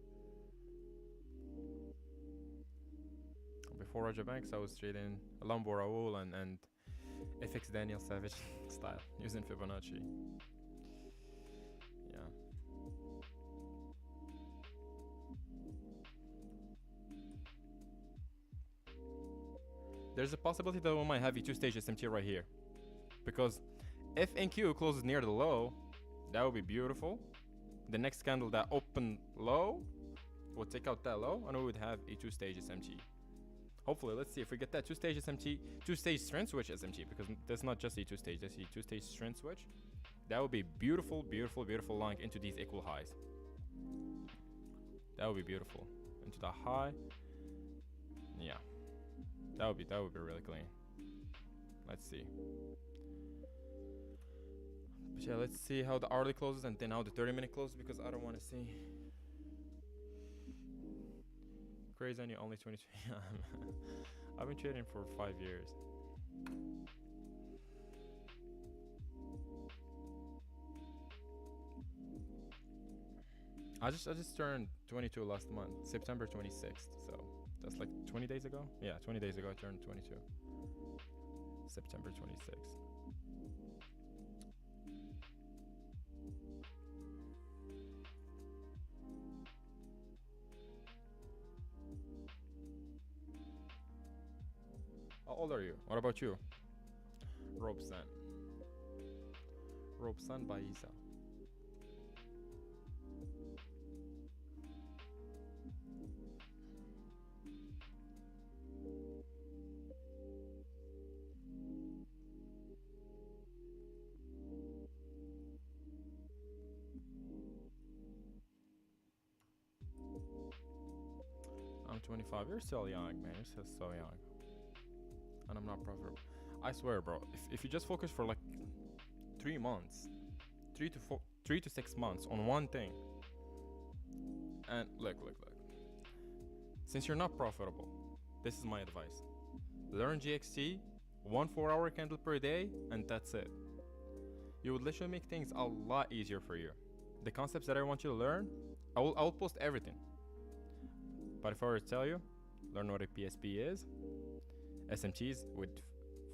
Before Raja Banks, I was trading Lambo Raoul and FX Daniel Savage style, using Fibonacci. Yeah. There's a possibility that we might have a 2-stage SMT right here. Because if NQ closes near the low, that would be beautiful. The next candle that opened low would take out that low, and we would have a 2-stage SMT. Hopefully, let's see if we get that 2-stage SMT, 2-stage strength switch SMT, because that's not just a 2-stage, that's a 2-stage strength switch. That would be beautiful, beautiful, beautiful long into these equal highs. That would be beautiful. Into the high. Yeah. That would be really clean. Let's see. But yeah, let's see how the hourly closes and then how the 30-minute closes, because I don't want to see. Crazy on you, only 22. I've been trading for 5 years. I just turned 22 last month, September 26th. So that's like 20 days ago. Yeah, 20 days ago I turned 22. September 26th. How old are you? What about you? Robson. Robson Baisa. I'm 25. You're still young, man. You're still so young. And I'm not profitable. I swear, bro. If you just focus for like 3 months, 3 to 6 months on one thing, and look. Since you're not profitable, this is my advice. Learn GxT, 1 4-hour candle per day, and that's it. You would literally make things a lot easier for you. The concepts that I want you to learn, I will post everything. But if I were to tell you, learn what a PSP is, SMTs with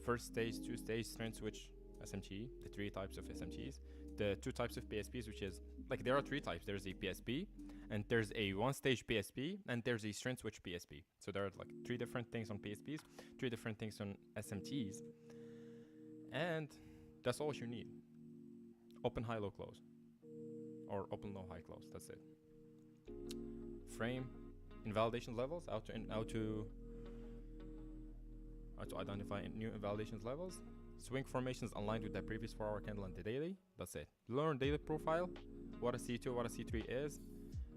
first stage, two stage, strength switch SMT, the three types of SMTs, the two types of PSPs, which is like there are three types. There's a PSP, and there's a one stage PSP, and there's a strength switch PSP. So there are like three different things on PSPs, three different things on SMTs, and that's all you need. Open, high, low, close, or open, low, high, close. That's it. Frame, invalidation levels, how to identify new invalidations levels, swing formations aligned with the previous 4-hour candle and the daily. That's it. Learn daily profile, what a C2, what a C3 is.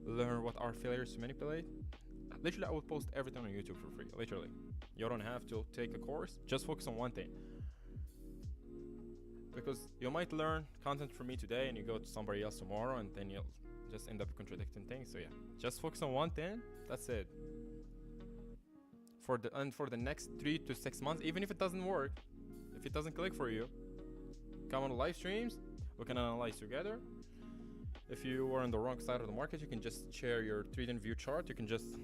Learn what are failures to manipulate. Literally, I would post everything on YouTube for free. Literally, you don't have to take a course. Just focus on one thing. Because you might learn content from me today and you go to somebody else tomorrow, and then you'll just end up contradicting things. So yeah, just focus on one thing. That's it. For the next 3 to 6 months, even if it doesn't work, if it doesn't click for you, come on the live streams. We can analyze together. If you are on the wrong side of the market, you can just share your trading view chart. You can just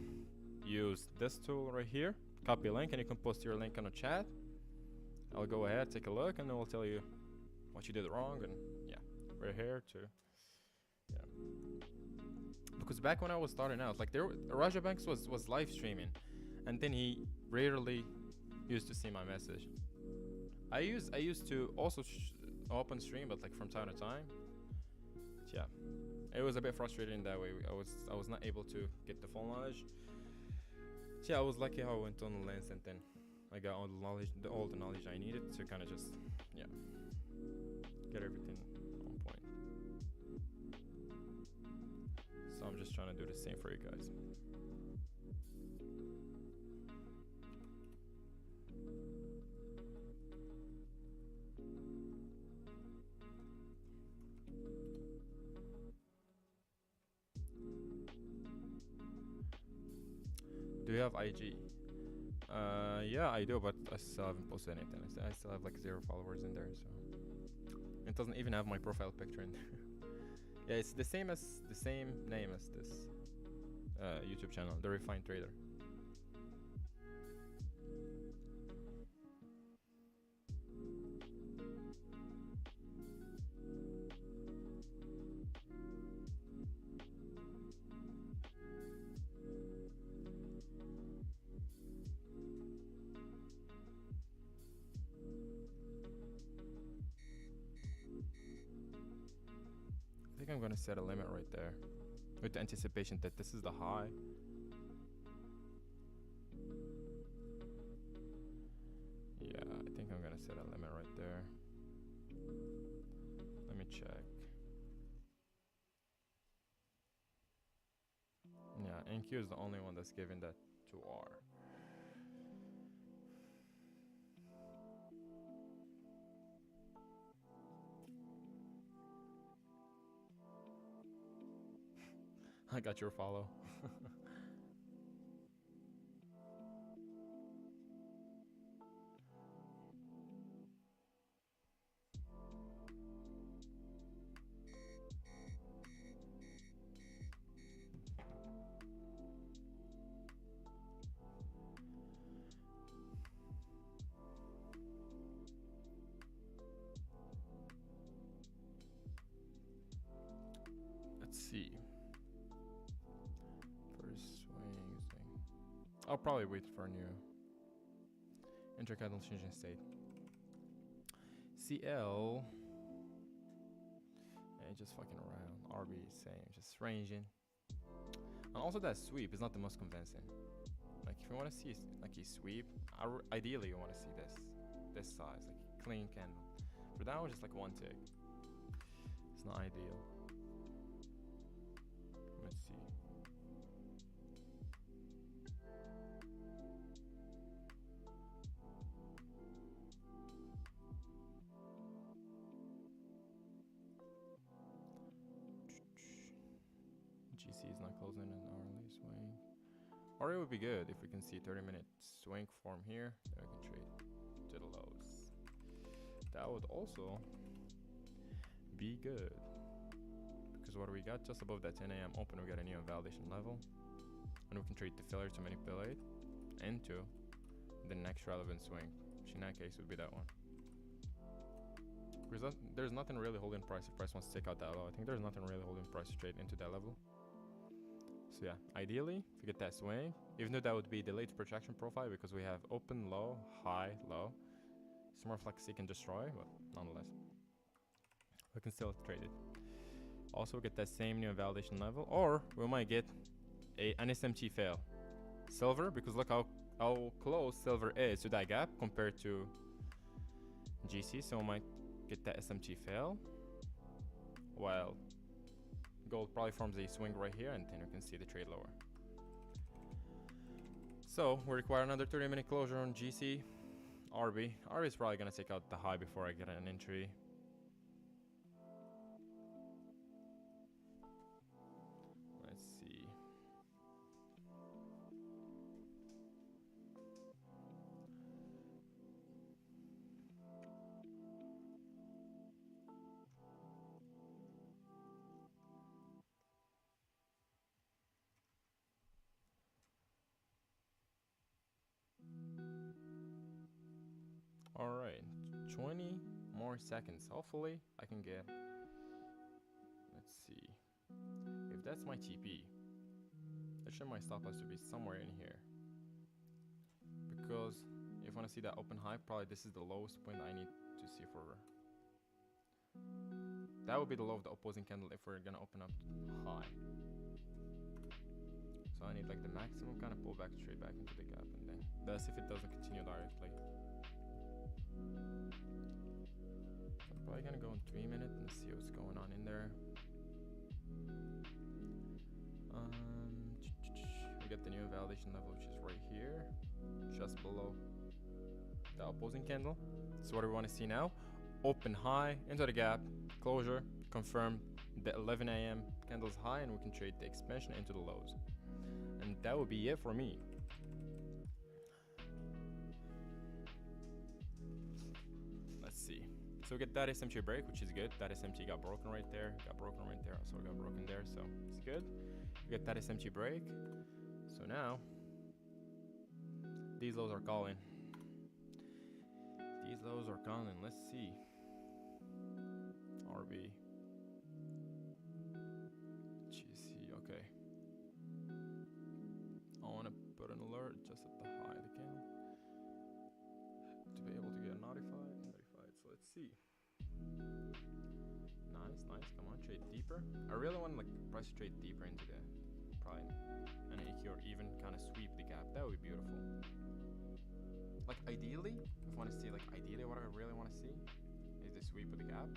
use this tool right here, copy a link, and you can post your link on a chat. I'll go ahead, take a look, and then we'll tell you what you did wrong. And yeah, we're here to, yeah. Because back when I was starting out, like Raja Banks was live streaming, and then he rarely used to see my message. I used to also open stream, but like from time to time. But yeah, it was a bit frustrating that way. I was not able to get the full knowledge. But yeah, I was lucky how I went on the lens, and then I got all the knowledge I needed to kind of just, yeah, get everything on point. So I'm just trying to do the same for you guys. Do you have IG? Yeah, I do, but I still haven't posted anything. I still have like 0 followers in there, so it doesn't even have my profile picture in there. Yeah, it's the same name as this YouTube channel, The Refined Trader. I think I'm gonna set a limit right there, with the anticipation that this is the high. Yeah, I think I'm gonna set a limit right there. Let me check. Yeah, NQ is the only one that's given that to R. I got your follow. I'll probably wait for a new intercandle changing state. CL. Yeah, just fucking around. RB, same, just ranging. And also that sweep is not the most convincing. Like if you want to see like a sweep, ideally you want to see this size, like clean candle. For that one, just like one tick. It's not ideal. Let's see. GC is not closing an hourly swing. Or it would be good if we can see 30-minute swing form here. Then we can trade to the lows. That would also be good. Because what we got just above that 10 a.m. open, we got a new validation level. And we can trade the failure to manipulate into the next relevant swing, which in that case would be that one. Because there's nothing really holding price if price wants to take out that low. I think there's nothing really holding price to trade into that level. So yeah, ideally, if you get that swing, even though that would be delayed protraction profile because we have open, low, high, low. It's more of like seek and destroy, but nonetheless. We can still trade it. Also get that same new validation level, or we might get an SMT fail. Silver, because look how close silver is to that gap compared to GC, so we might get that SMT fail. While gold probably forms a swing right here, and then you can see the trade lower. So we require another 30-minute closure on GC. RB is probably gonna take out the high before I get an entry. Let's see. Alright, 20 more seconds. Hopefully I can get, let's see, if that's my TP, actually my stop has to be somewhere in here. Because if I want to see that open high, probably this is the lowest point I need to see for. That would be the low of the opposing candle if we're gonna open up high. So I need like the maximum kind of pullback straight back into the gap, and then that's if it doesn't continue directly. So I'm probably gonna go in 3 minutes and see what's going on in there. We get the new validation level, which is right here, just below the opposing candle. So what do we want to see now? Open high into the gap, closure, confirm the 11 a.m. candle's high, and we can trade the expansion into the lows. And that would be it for me. Let's see. So we get that SMT break, which is good. That SMT got broken right there, also got broken there, so it's good. We get that SMT break. So now, these lows are calling. Let's see. RB. GC, okay. I want to put an alert just at the high of the candle to be able to get notified. So let's see. Nice. Come on, trade deeper. I really want to like press trade deeper into the probably an AQ or even kind of sweep the gap. That would be beautiful. Like ideally, if I want to see what I really want to see is the sweep of the gap.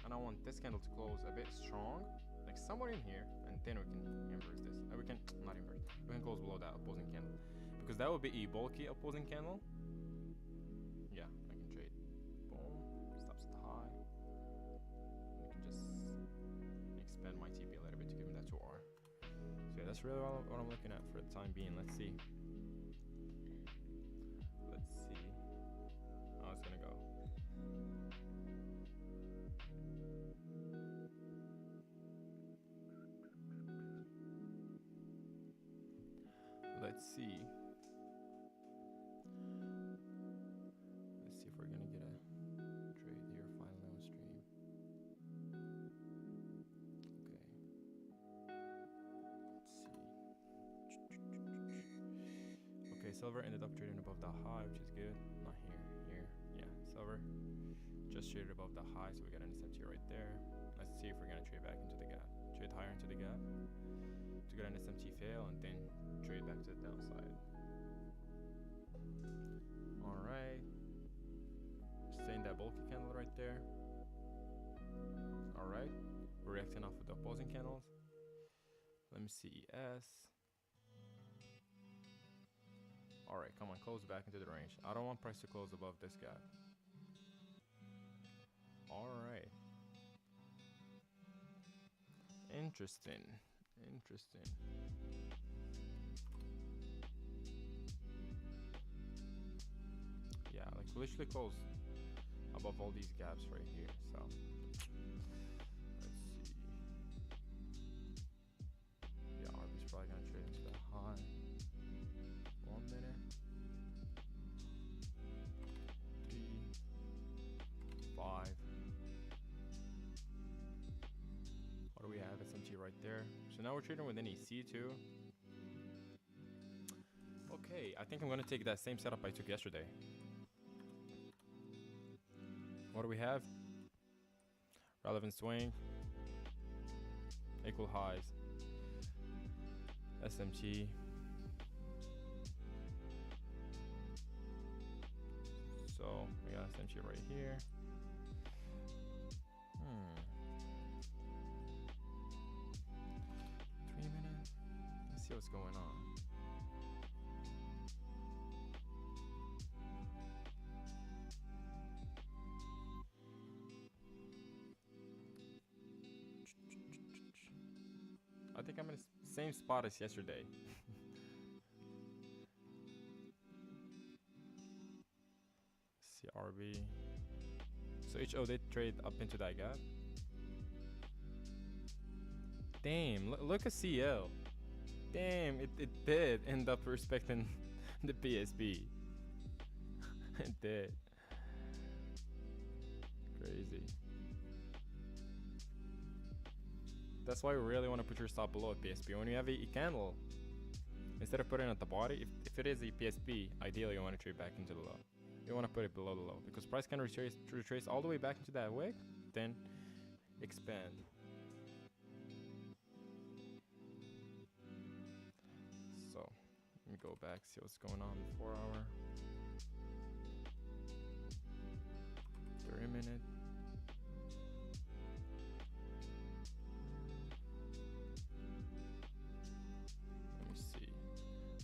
And I want this candle to close a bit strong, like somewhere in here, and then we can inverse this. We can not inverse. We can close below that opposing candle, because that would be a bulky opposing candle. Yeah, I can trade. Boom, stops at the high. And we can just expand my TP a little bit to give him that 2R. So yeah, that's really what I'm looking at for the time being. Let's see. How it's gonna go. Let's see. Let's see if we're gonna get a trade here finally on stream. Okay. Let's see. silver ended up trading above the high, which is good. Not here, here. Yeah, silver just traded above the high, so we got an SMT right there. Let's see if we're gonna trade back into the gap. Trade higher into the gap to get an SMT fail and then trade back to the downside. Alright. Staying that bulky candle right there. Alright. We're reacting off of the opposing candles. Let me see ES. Alright, come on, close back into the range. I don't want price to close above this gap. Alright. Interesting. Interesting. Yeah, like literally close above all these gaps right here. So let's see. Yeah, RB's probably gonna trade into the high. 1 minute. 3, 5. What do we have? SMT right there. So now we're trading with an EC too. Okay, I think I'm gonna take that same setup I took yesterday. What do we have? Relevant swing. Equal highs. SMT. So we got SMT right here. 3 minutes. Let's see what's going on. I think I'm in the same spot as yesterday. CRB. So HO did trade up into that gap. Damn, look at CL. Damn, it did end up respecting the PSP. It did. Crazy. That's why we really want to put your stop below a PSP. When you have a candle, instead of putting it at the body, if it is a PSP, ideally you want to trade back into the low. You want to put it below the low because price can retrace all the way back into that wick, then expand. So let me go back, see what's going on in the 4 hour. 30 minute. Let me see.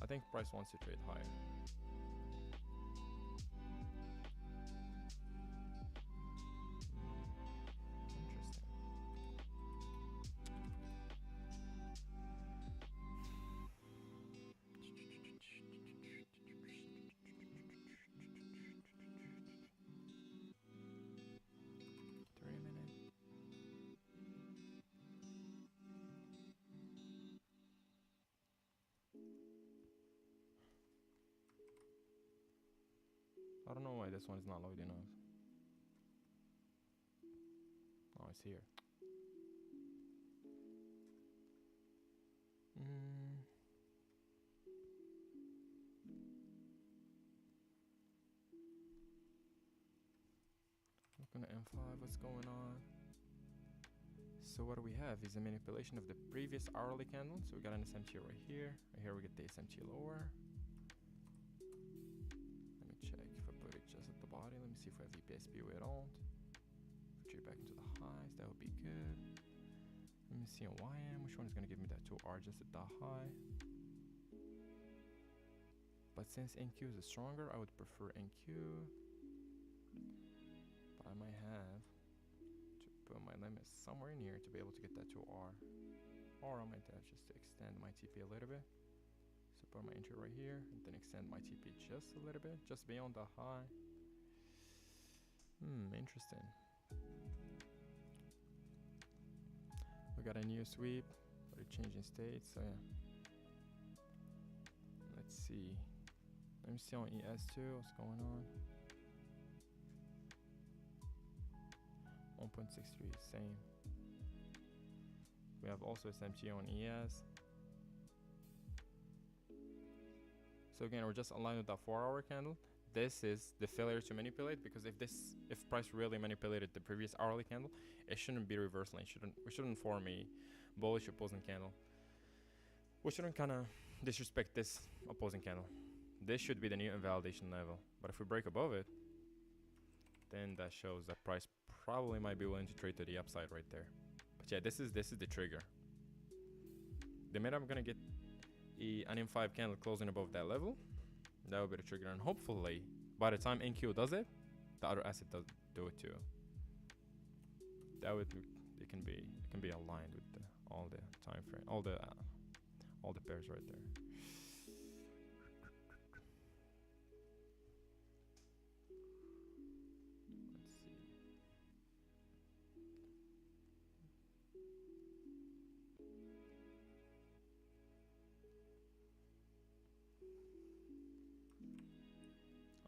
I think price wants to trade higher. I don't know why this one is not loading up. Oh, it's here. Looking at M5, what's going on? So what do we have is a manipulation of the previous hourly candle. So we got an SMT right here. Right here we get the SMT lower. Let me check if I put it just at the body. Let me see if we have VPSP. We don't. If we trade back into the highs, that would be good. Let me see on YM. Which one is going to give me that 2R just at the high? But since NQ is stronger, I would prefer NQ. But I might have to put my limit somewhere in here to be able to get that 2R. Or I might have just to extend my TP a little bit. So put my entry right here, and then extend my TP just a little bit, just beyond the high. Interesting. We got a new sweep, but it's changing state, so yeah. Let's see. Let me see on ES2 what's going on. 1.63, same. We have also SMT on ES. So again, we're just aligned with that 4-hour candle. This is the failure to manipulate, because if price really manipulated the previous hourly candle, it shouldn't be reversal. We shouldn't form a bullish opposing candle. We shouldn't kind of disrespect this opposing candle. This should be the new invalidation level. But if we break above it, then that shows that price probably might be willing to trade to the upside right there. But yeah, this is the trigger. The minute I'm gonna get an M5 candle closing above that level, that will be the trigger, and hopefully by the time NQ does it, the other asset does do it too. That would it can be aligned with all the time frame, all the pairs right there. Let's see.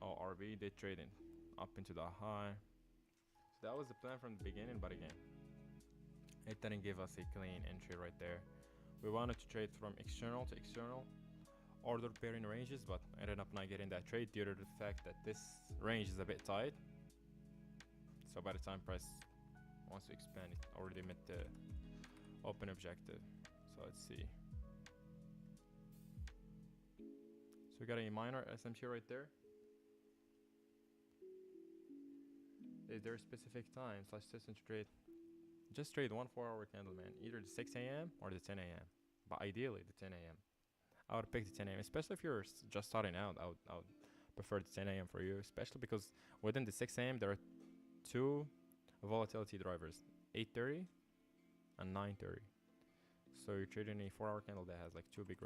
Oh, RB did trading up into the high. So that was the plan from the beginning, but again, it didn't give us a clean entry right there. We wanted to trade from external to external order pairing ranges, but I ended up not getting that trade due to the fact that this range is a bit tight. So by the time price wants to expand, it already met the open objective. So let's see. So we got a minor SMT right there. Is there a specific time / system to trade? Just trade one 4-hour candle, man. Either the 6 a.m. or the 10 a.m. But ideally the 10 a.m. I would pick the 10 a.m. Especially if you're just starting out. I would prefer the 10 a.m. for you, especially because within the 6 a.m. there are two volatility drivers, 8:30 and 9:30. So you're trading a 4-hour candle that has like two big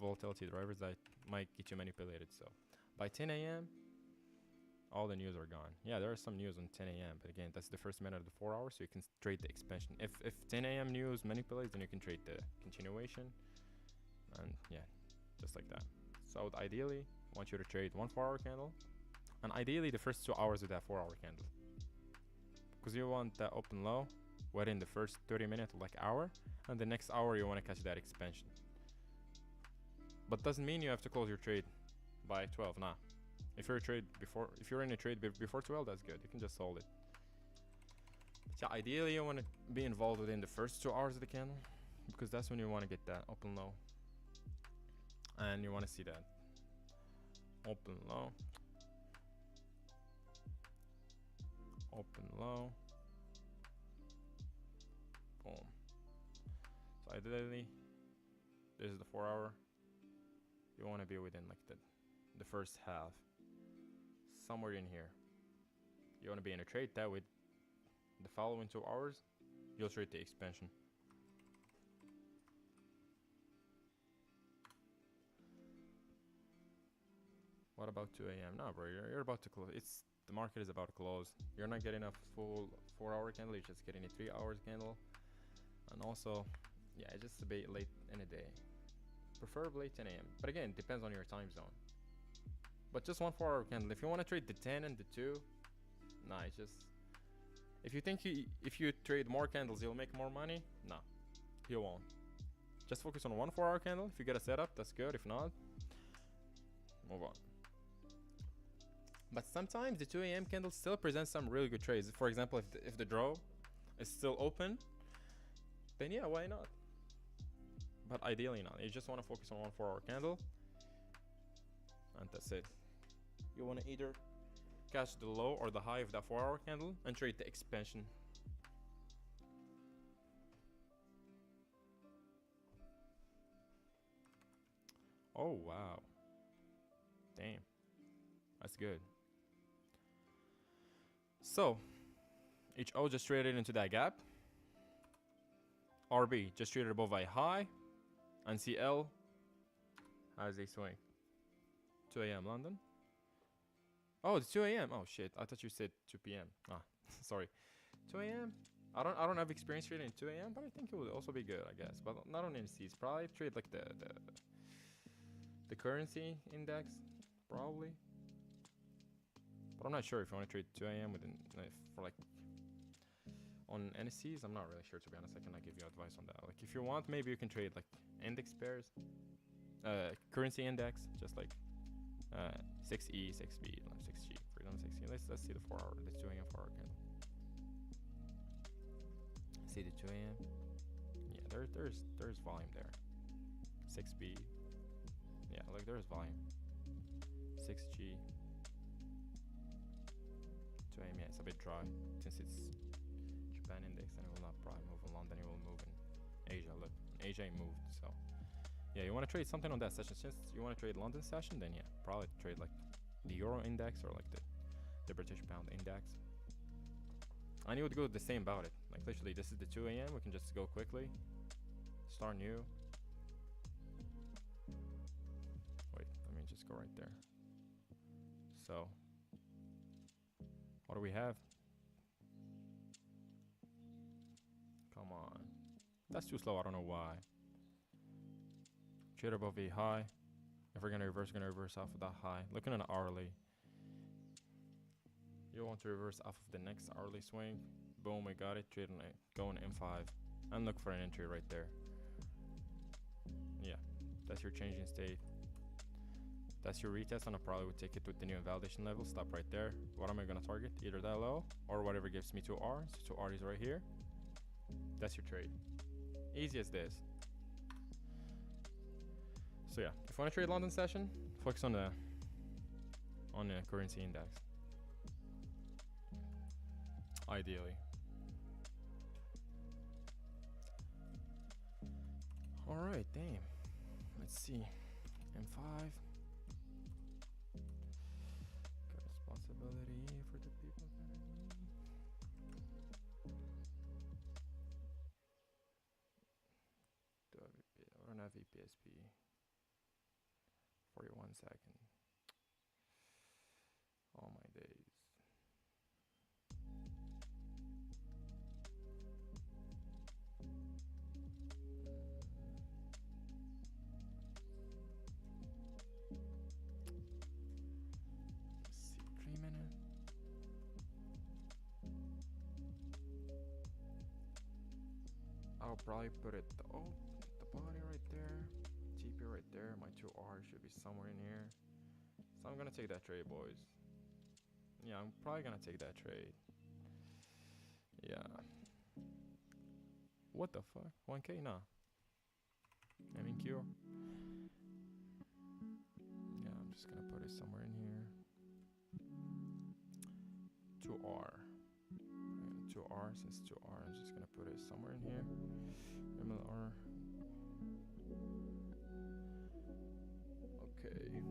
volatility drivers that might get you manipulated. So by 10 a.m. all the news are gone. Yeah, there are some news on 10 a.m. But again, that's the first minute of the 4 hours, so you can trade the expansion. If 10 a.m. news manipulates, then you can trade the continuation. And yeah, just like that. So ideally, I want you to trade one 4-hour candle, and ideally the first 2 hours of that 4-hour candle, because you want that open low within the first 30 minutes, like hour, and the next hour you want to catch that expansion. But doesn't mean you have to close your trade by 12. Nah. If you're in a trade before 12, that's good. You can just hold it. But yeah, ideally you want to be involved within the first 2 hours of the candle, because that's when you want to get that open low, and you want to see that open low, open low, boom. So ideally, this is the 4 hour. You want to be within like the first half, somewhere in here. You want to be in a trade that with the following 2 hours, you'll trade the expansion. What about 2 a.m.? Nah, bro, you're about to close. The market is about to close. You're not getting a full 4-hour candle. You're just getting a 3-hour candle, and also, yeah, it's just a bit late in the day. Preferably 10 a.m. But again, it depends on your time zone. But just one 4-hour candle. If you want to trade the 10 and the 2, nah, it's just, if you think if you trade more candles you'll make more money, nah, you won't. Just focus on one 4-hour candle. If you get a setup, that's good. If not, move on. But sometimes the 2 a.m. candle still presents some really good trades. For example, if the draw is still open, then yeah, why not? But ideally not. You just want to focus on one 4-hour candle, and that's it. You want to either catch the low or the high of that 4-hour candle and trade the expansion. Oh wow, damn, that's good. So HO just traded into that gap. RB just traded above a high, and CL has a swing. 2 a.m. London. Oh, it's 2 a.m. Oh shit, I thought you said 2 p.m. Ah, sorry. 2 a.m. I don't have experience trading at 2 a.m., but I think it would also be good, I guess. But not on indices. Probably trade like the currency index, probably. But I'm not sure if you want to trade 2 a.m. within for like on NSCs. I'm not really sure, to be honest. I cannot give you advice on that. Like if you want, maybe you can trade like index pairs, currency index, just like 6E, 6B, 6G. For example, 6G. Let's see the 4 hour. Let's 2 a.m. 4 hour candle. See the 2 a.m. Yeah, there's volume there. 6B. Yeah, like there's volume. 6G. 2 a.m. Yeah, it's a bit dry since it's Japan index, and it will not probably move in London. It will move in Asia. Look, Asia ain't moved, so yeah, you want to trade something on that session. Since you want to trade London session, then yeah, probably trade like the Euro index or like the British pound index. And you would go the same about it. Like literally, this is the 2 a.m. We can just go quickly. Start new. Wait, let me just go right there. So, what do we have? Come on. That's too slow, I don't know why. Trade above a high. If we're gonna reverse off of that high. Looking at an hourly. You want to reverse off of the next hourly swing. Boom, we got it. Trade on it. Go on M5. And look for an entry right there. Yeah, that's your changing state. That's your retest, and I probably would take it with the new invalidation level. Stop right there. What am I gonna target? Either that low or whatever gives me 2R. So 2R is right here. That's your trade. Easy as this. So yeah, if you want to trade London session, focus on the currency index. Ideally. All right, damn. Let's see. M5. Got responsibility for the people that I need. I don't have VPSP. 41 seconds. All my days. Let's see, 3 minutes. I'll probably put it the body right there. TP right there. My 2R should be somewhere in here. So I'm gonna take that trade, boys. Yeah, I'm probably gonna take that trade. Yeah. What the fuck? 1K? Nah. MQ. Yeah, I'm just gonna put it somewhere in here. 2R. 2R, since 2R, I'm just gonna put it somewhere in here. MLR. Okay.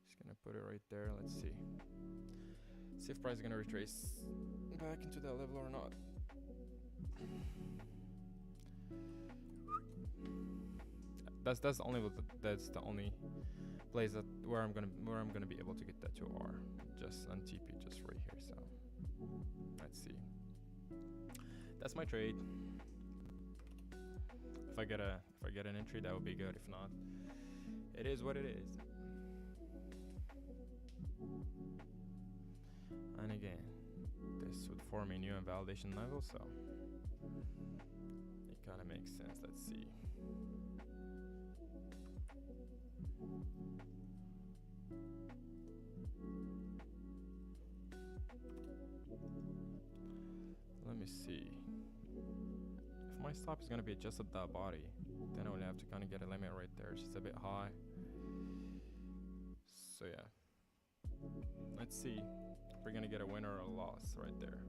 Just gonna put it right there. Let's see. See if price is gonna retrace back into that level or not. That's the only place that where I'm gonna be able to get that 2R just on TP just right here. So let's see. That's my trade. If I get an entry, that would be good. If not, it is what it is. And again, this would form a new invalidation level, so it kind of makes sense. Let's see. Let me see. If my stop is gonna be just at that body, then I will have to kind of get a limit right there. It's just a bit high. So yeah. Let's see if we're gonna get a win or a loss right there.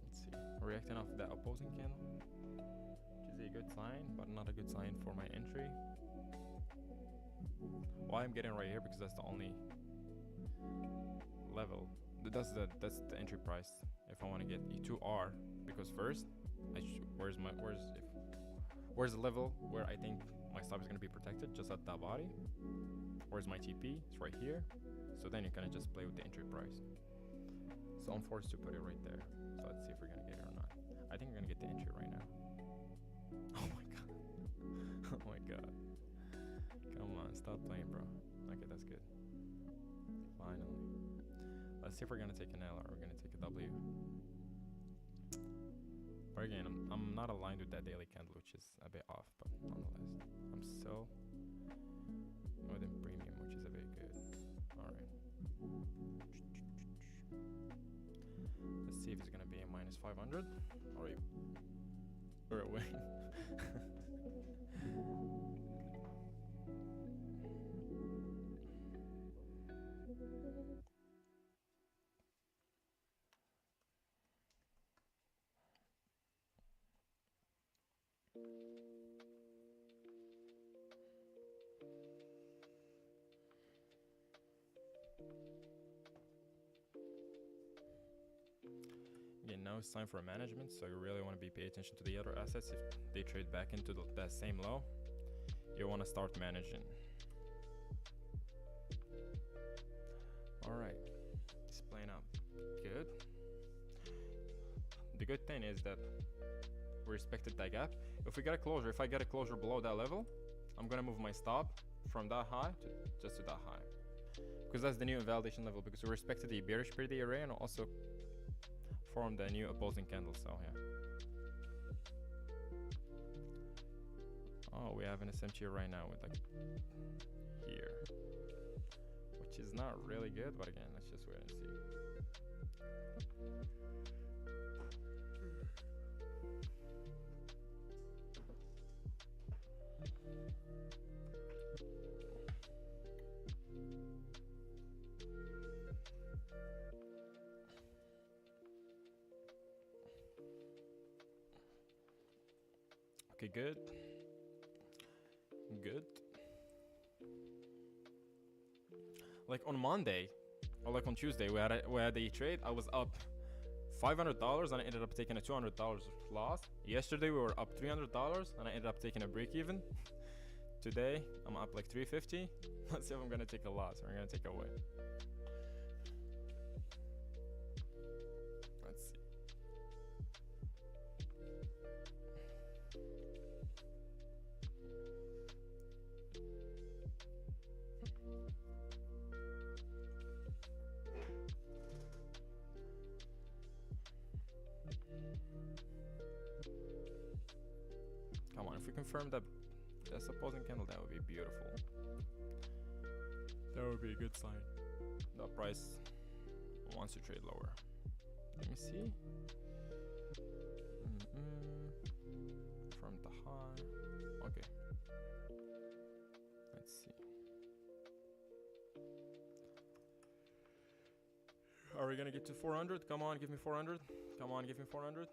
Let's see. We're reacting off that opposing candle, which is a good sign, but not a good sign for my entry. Why I'm getting right here, because that's the only level. That's the entry price. If I want to get E2R, because first, where's the level where I think my stop is gonna be protected? Just at that body. Where's my TP? It's right here. So then you kind of just play with the entry price. So I'm forced to put it right there. So let's see if we're gonna get it or not. I think we're gonna get the entry right now. Oh my god. Oh my god. Come on, stop playing, bro. Okay, that's good. Finally. Let's see if we're gonna take an L or we're gonna take a W. again, I'm not aligned with that daily candle, which is a bit off, but nonetheless, I'm still within premium, which is a bit good. All right. Let's see if it's gonna be a minus 500 or a win. Again, now it's time for management, so you really want to pay attention to the other assets. If they trade back into that same low, you want to start managing. Alright, it's playing out good. The good thing is that we respected that gap. If we get a closure, if I get a closure below that level, I'm gonna move my stop from that high to just to that high, because that's the new invalidation level, because we respected the bearish pretty array and also formed a new opposing candle. So yeah. Oh, we have an SMT right now with like here, which is not really good, but again, let's just wait and see. Okay, good. Like on Monday or like on Tuesday, we had a trade. I was up $500 and I ended up taking a $200 loss. Yesterday we were up $300 and I ended up taking a break even. Today I'm up like $350. Let's see if I'm gonna take a loss or I'm gonna take a win. Let's see. Come on, if we confirm that that's opposing candle, that would be beautiful. That would be a good sign. The price wants to trade lower. Let me see. From the high. Okay. Let's see. Are we gonna get to 400? Come on, give me 400. Come on, give me 400.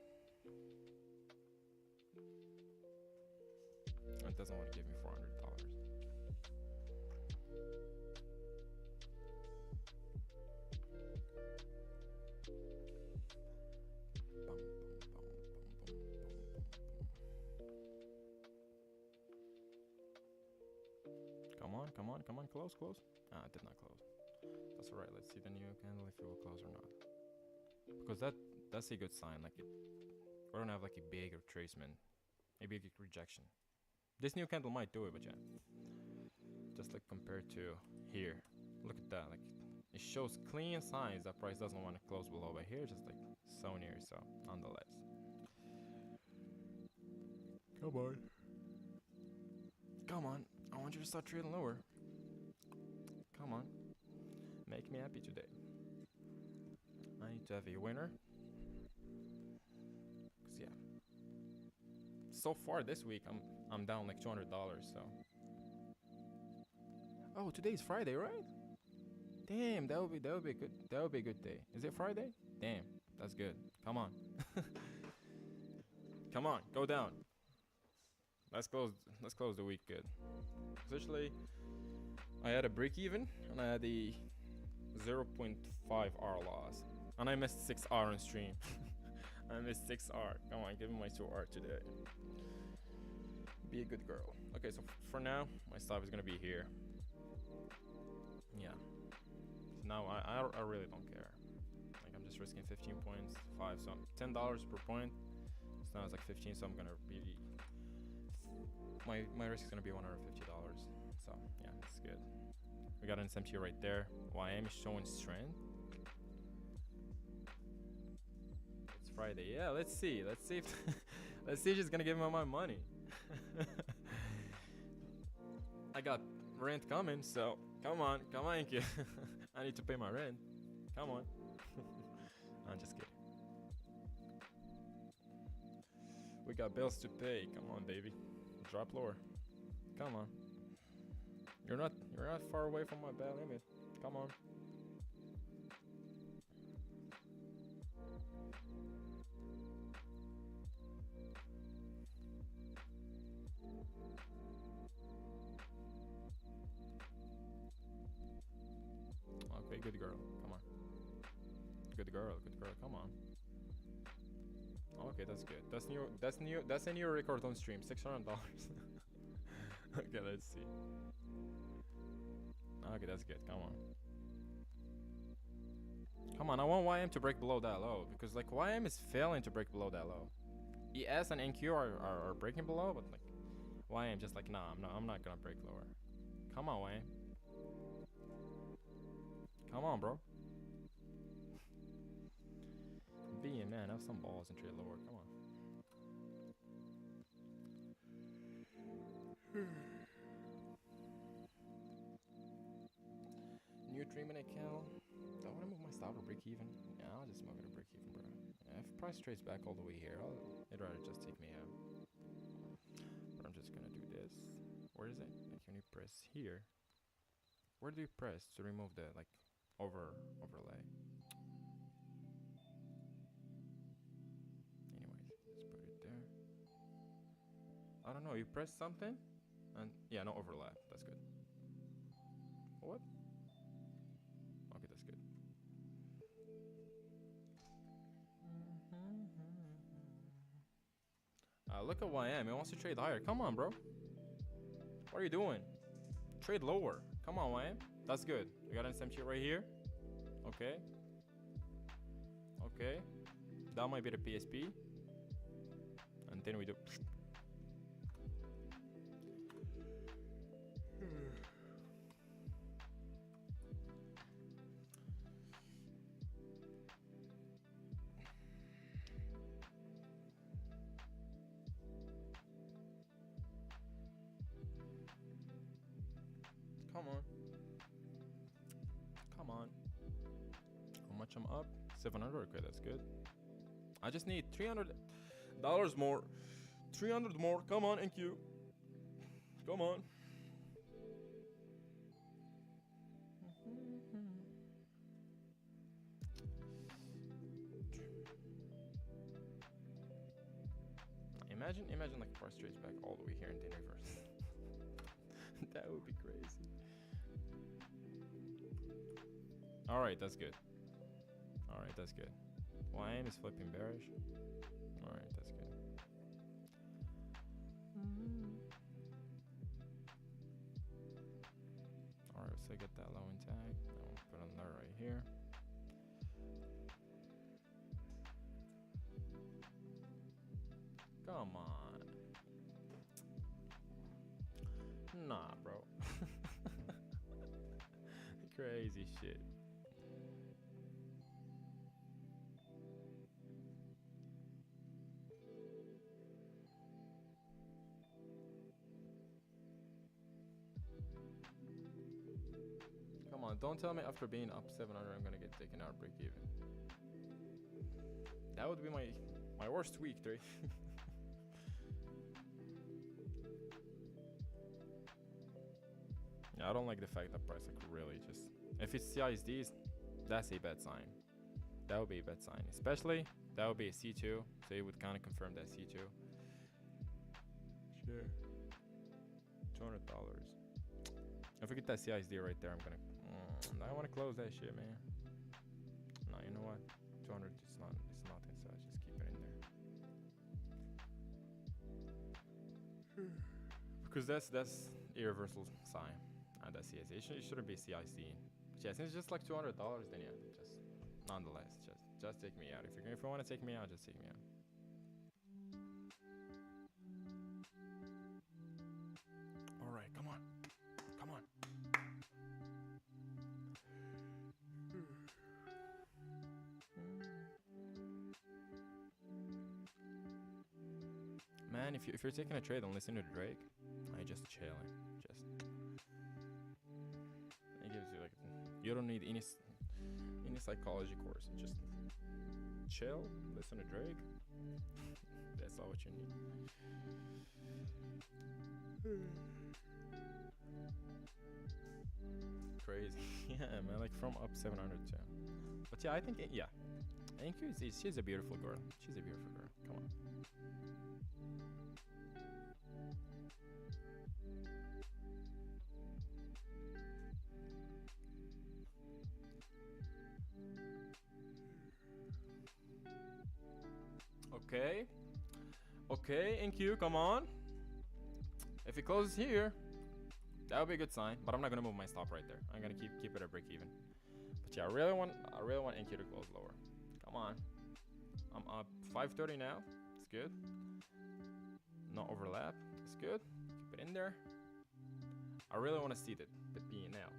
It doesn't want to give me $400. Come on, close. Ah, it did not close. That's alright. Let's see the new candle if it will close or not. Because that's a good sign. Like we don't have like a big retracement, a big rejection. This new candle might do it, but yeah. Just like compared to here, look at that. Like it shows clean signs that price doesn't want to close below, but here just like so near. So nonetheless, come on. I want you to start trading lower. Come on, make me happy today. I need to have a winner. Cause yeah. So far this week, I'm down like $200. So. Oh, today's Friday, right? Damn, that would be good. That would be a good day. Is it Friday? Damn, that's good. Come on. Come on, go down. Let's close the week good. Essentially, I had a break even and I had the 0.5 hour loss, and I missed 6 hour on stream. I missed 6 hour. Come on, give me my 2 hour today. Be a good girl. Okay, so for now, my stop is gonna be here. Yeah. So now I really don't care. Like I'm just risking 15 points, 5, so $10 per point. So now it's like 15, so I'm gonna be my risk is gonna be $150. So yeah, it's good. We got an SMT right there. YM is showing strength. It's Friday. Yeah, let's see. Let's see if let's see if she's gonna give me my money. I got rent coming, so come on, kid. I need to pay my rent. Come on. I'm just kidding. We got bills to pay. Come on, baby. Drop lower. Come on. You're not far away from my bad limit. Come on. Okay, good girl. Come on. Good girl. Come on. Okay, that's good. That's a new record on stream. $600. Okay, let's see. Okay, that's good. Come on. Come on, I want YM to break below that low. Because, like, YM is failing to break below that low. ES and NQ are breaking below, but, like, YM just like, nah, I'm not gonna break lower. Come on, YM. Come on, bro. Being man, have some balls and trade lower. Come on. New dreaming account. Do I want to move my stop or break even? Yeah, I'll just move it to break even, bro. Yeah, if price trades back all the way here, it'd rather just take me out. But I'm just gonna do this. Where is it? Like, can you press here? Where do you press to remove the like overlay? Anyways, let's put it there. I don't know. You press something, and yeah, no overlap. That's good. What? Okay, that's good. Look at YM. He wants to trade higher. Come on, bro. What are you doing? Trade lower. Come on, YM. That's good. We got an SMG right here. Okay. Okay. That might be the PSP. And then we do. Come on. Come on. How much I'm up? 700. Okay, that's good. I just need $300 more. 300 more. Come on, NQ. Come on. Imagine like price trades back all the way here and then reverse. That would be crazy. Alright, that's good. Alright, that's good. YM is flipping bearish. Alright, that's good. Alright, so get that low intact. I'll put another right here. Come on. Nah, bro. Crazy shit. Come on, don't tell me after being up 700 I'm gonna get taken out break even. That would be my worst week, Dre. Yeah, I don't like the fact that price like really just, if it's CISDs, that's a bad sign. That would be a bad sign. Especially that would be a C2, so it would kind of confirm that C2. Sure. $200. If we get that CISD right there, I'm gonna. I want to close that shit, man. No, you know what? 200. It's nothing. So I just keep it in there. Because that's a reversal sign. And that's CISD. It shouldn't be CISD. But yeah, since it's just like $200, then yeah, just nonetheless, just take me out. If you want to take me out, just take me out. All right, come on. Man, if you're taking a trade and listening to Drake, I just chilling. Just it gives you like you don't need any psychology course. Just chill, listen to Drake. That's all what you need. Crazy. Yeah, man, like from up 700 too. But yeah, I think she's a beautiful girl. She's a beautiful girl. Come on. Okay. Okay, NQ, come on. If it closes here, that would be a good sign. But I'm not gonna move my stop right there. I'm gonna keep it at break even. But yeah, I really want NQ to close lower. Come on. I'm up 530 now. It's good. No overlap. It's good. Keep it in there. I really want to see the P now.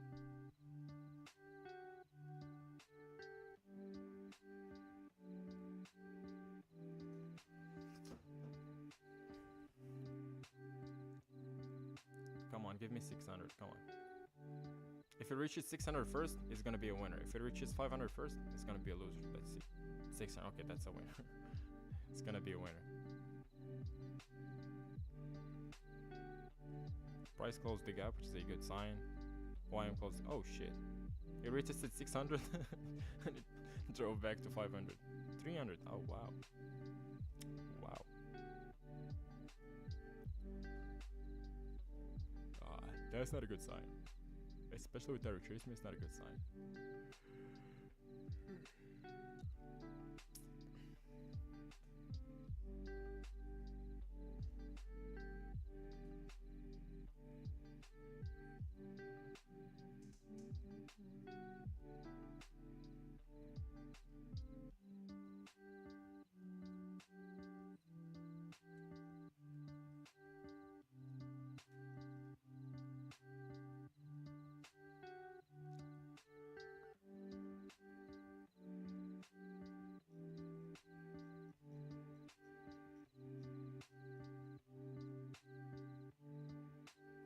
Come on, give me 600. Come on. If it reaches 600 first, it's gonna be a winner. If it reaches 500 first, it's gonna be a loser. Let's see. 600. Okay, that's a winner. It's gonna be a winner. Price closed the gap, which is a good sign. YM closed. Oh shit. It retested 600 and it drove back to 500. 300. Oh wow. Wow. That's not a good sign. Especially with that retracement, it's not a good sign.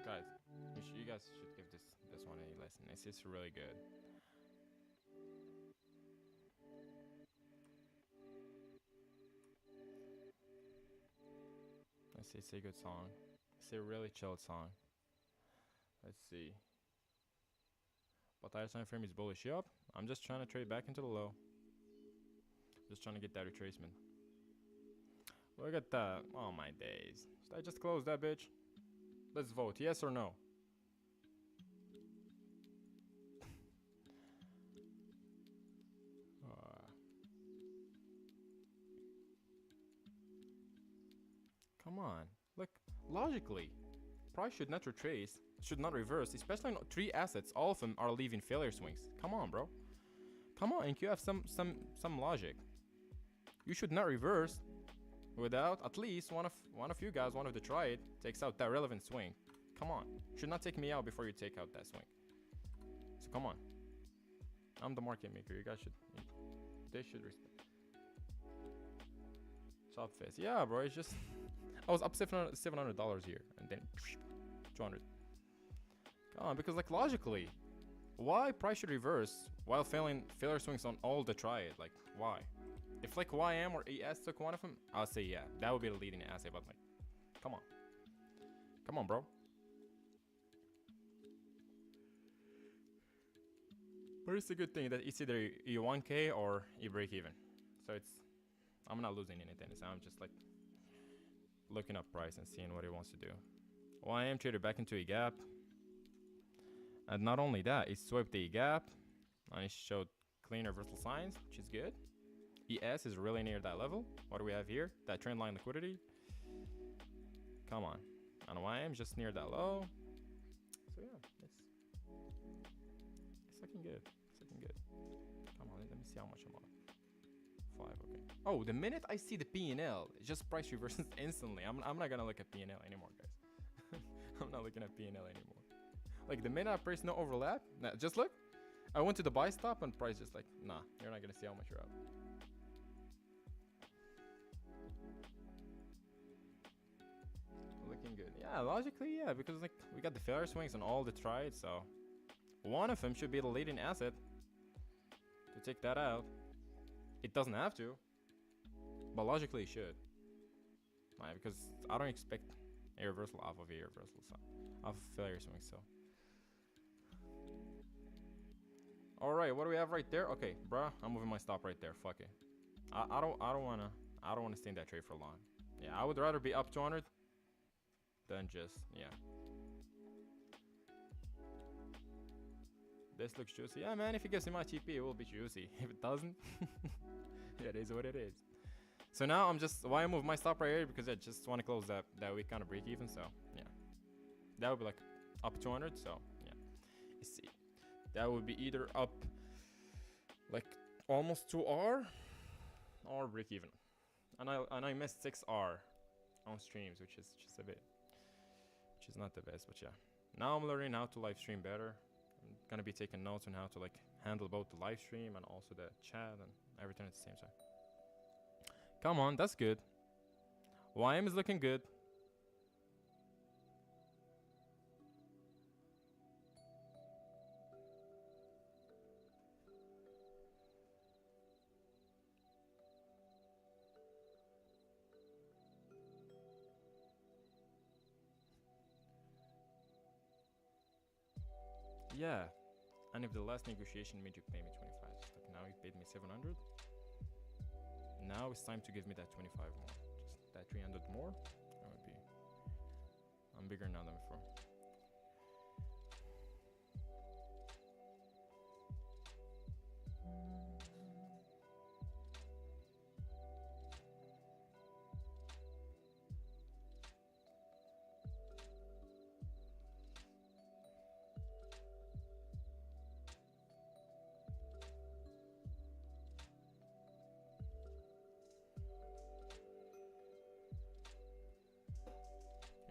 Guys, you guys should give this one a listen. It's really good. It's a good song. It's a really chilled song. Let's see. But higher time frame is bullish. Yup. I'm just trying to trade back into the low. Just trying to get that retracement. Look at that. Oh my days. Should I just close that bitch? Let's vote. Yes or no? Come on. Look, logically, price should not retrace, should not reverse, especially on 3 assets. All of them are leaving failure swings. Come on, bro. Come on, and you have some logic. You should not reverse without at least one of you guys, one of the triad, takes out that relevant swing. Come on. Should not take me out before you take out that swing. So come on. I'm the market maker. You guys should. They should respect. Chop face. Yeah, bro. It's just. I was up $700 here, and then 200. Come on, because like logically, why price should reverse while failure swings on all the triad? Like why? If like YM or ES took one of them, I'll say yeah, that would be the leading asset. But like, come on, bro. But it's a good thing that it's either you 1K or you break even. So I'm not losing anything. So I'm just like looking up price and seeing what he wants to do. YM traded back into a gap. And not only that, it swept the gap and it showed clean reversal signs, which is good. ES is really near that level. What do we have here? That trend line liquidity. Come on. And YM just near that low. So yeah, it's looking good. It's looking good. Come on, let me see how much I'm up. 5, okay. Oh, the minute I see the P&L, just price reverses instantly. I'm not gonna look at P&L anymore, guys. I'm not looking at P&L anymore. Like the minute I press no overlap, nah, just look. I went to the buy stop and price just like, nah, you're not gonna see how much you're up. Yeah, logically, yeah, because like we got the failure swings on all the trades, so one of them should be the leading asset to take that out. It doesn't have to, but logically it should. Because I don't expect a reversal off of a reversal, so off of failure swing. So, all right, what do we have right there? Okay, bruh, I'm moving my stop right there. Fuck it. I don't wanna stay in that trade for long. Yeah, I would rather be up 200 than just yeah. This looks juicy. Yeah, man. If it gives me my TP, it will be juicy. If it doesn't, yeah, it is what it is. So now I'm just why I move my stop right here because I just want to close that week kind of break even. So yeah, that would be like up 200. So yeah, let's see. That would be either up like almost 2R or break even. And I missed 6R on streams, which is just a bit, which is not the best. But yeah, now I'm learning how to live stream better. I'm gonna be taking notes on how to like handle both the live stream and also the chat and everything at the same time. Come on, that's good. YM is looking good. Yeah. And if the last negotiation made you pay me 25, like now you paid me 700. Now it's time to give me that 25 more. Just that 300 more. That would be. I'm bigger now than before.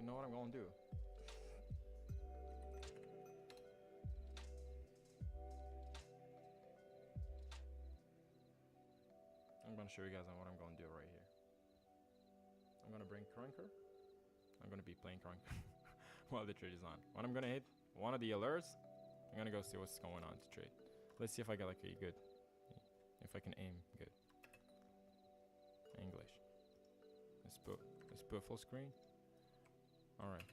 You know what I'm gonna do? I'm gonna show you guys on what I'm gonna do right here. I'm gonna bring Crunker. I'm gonna be playing Crunker while the trade is on. When I'm gonna hit one of the alerts, I'm gonna go see what's going on to trade. Let's see if I get like a good, if I can aim good. English. Let's put full screen. All right.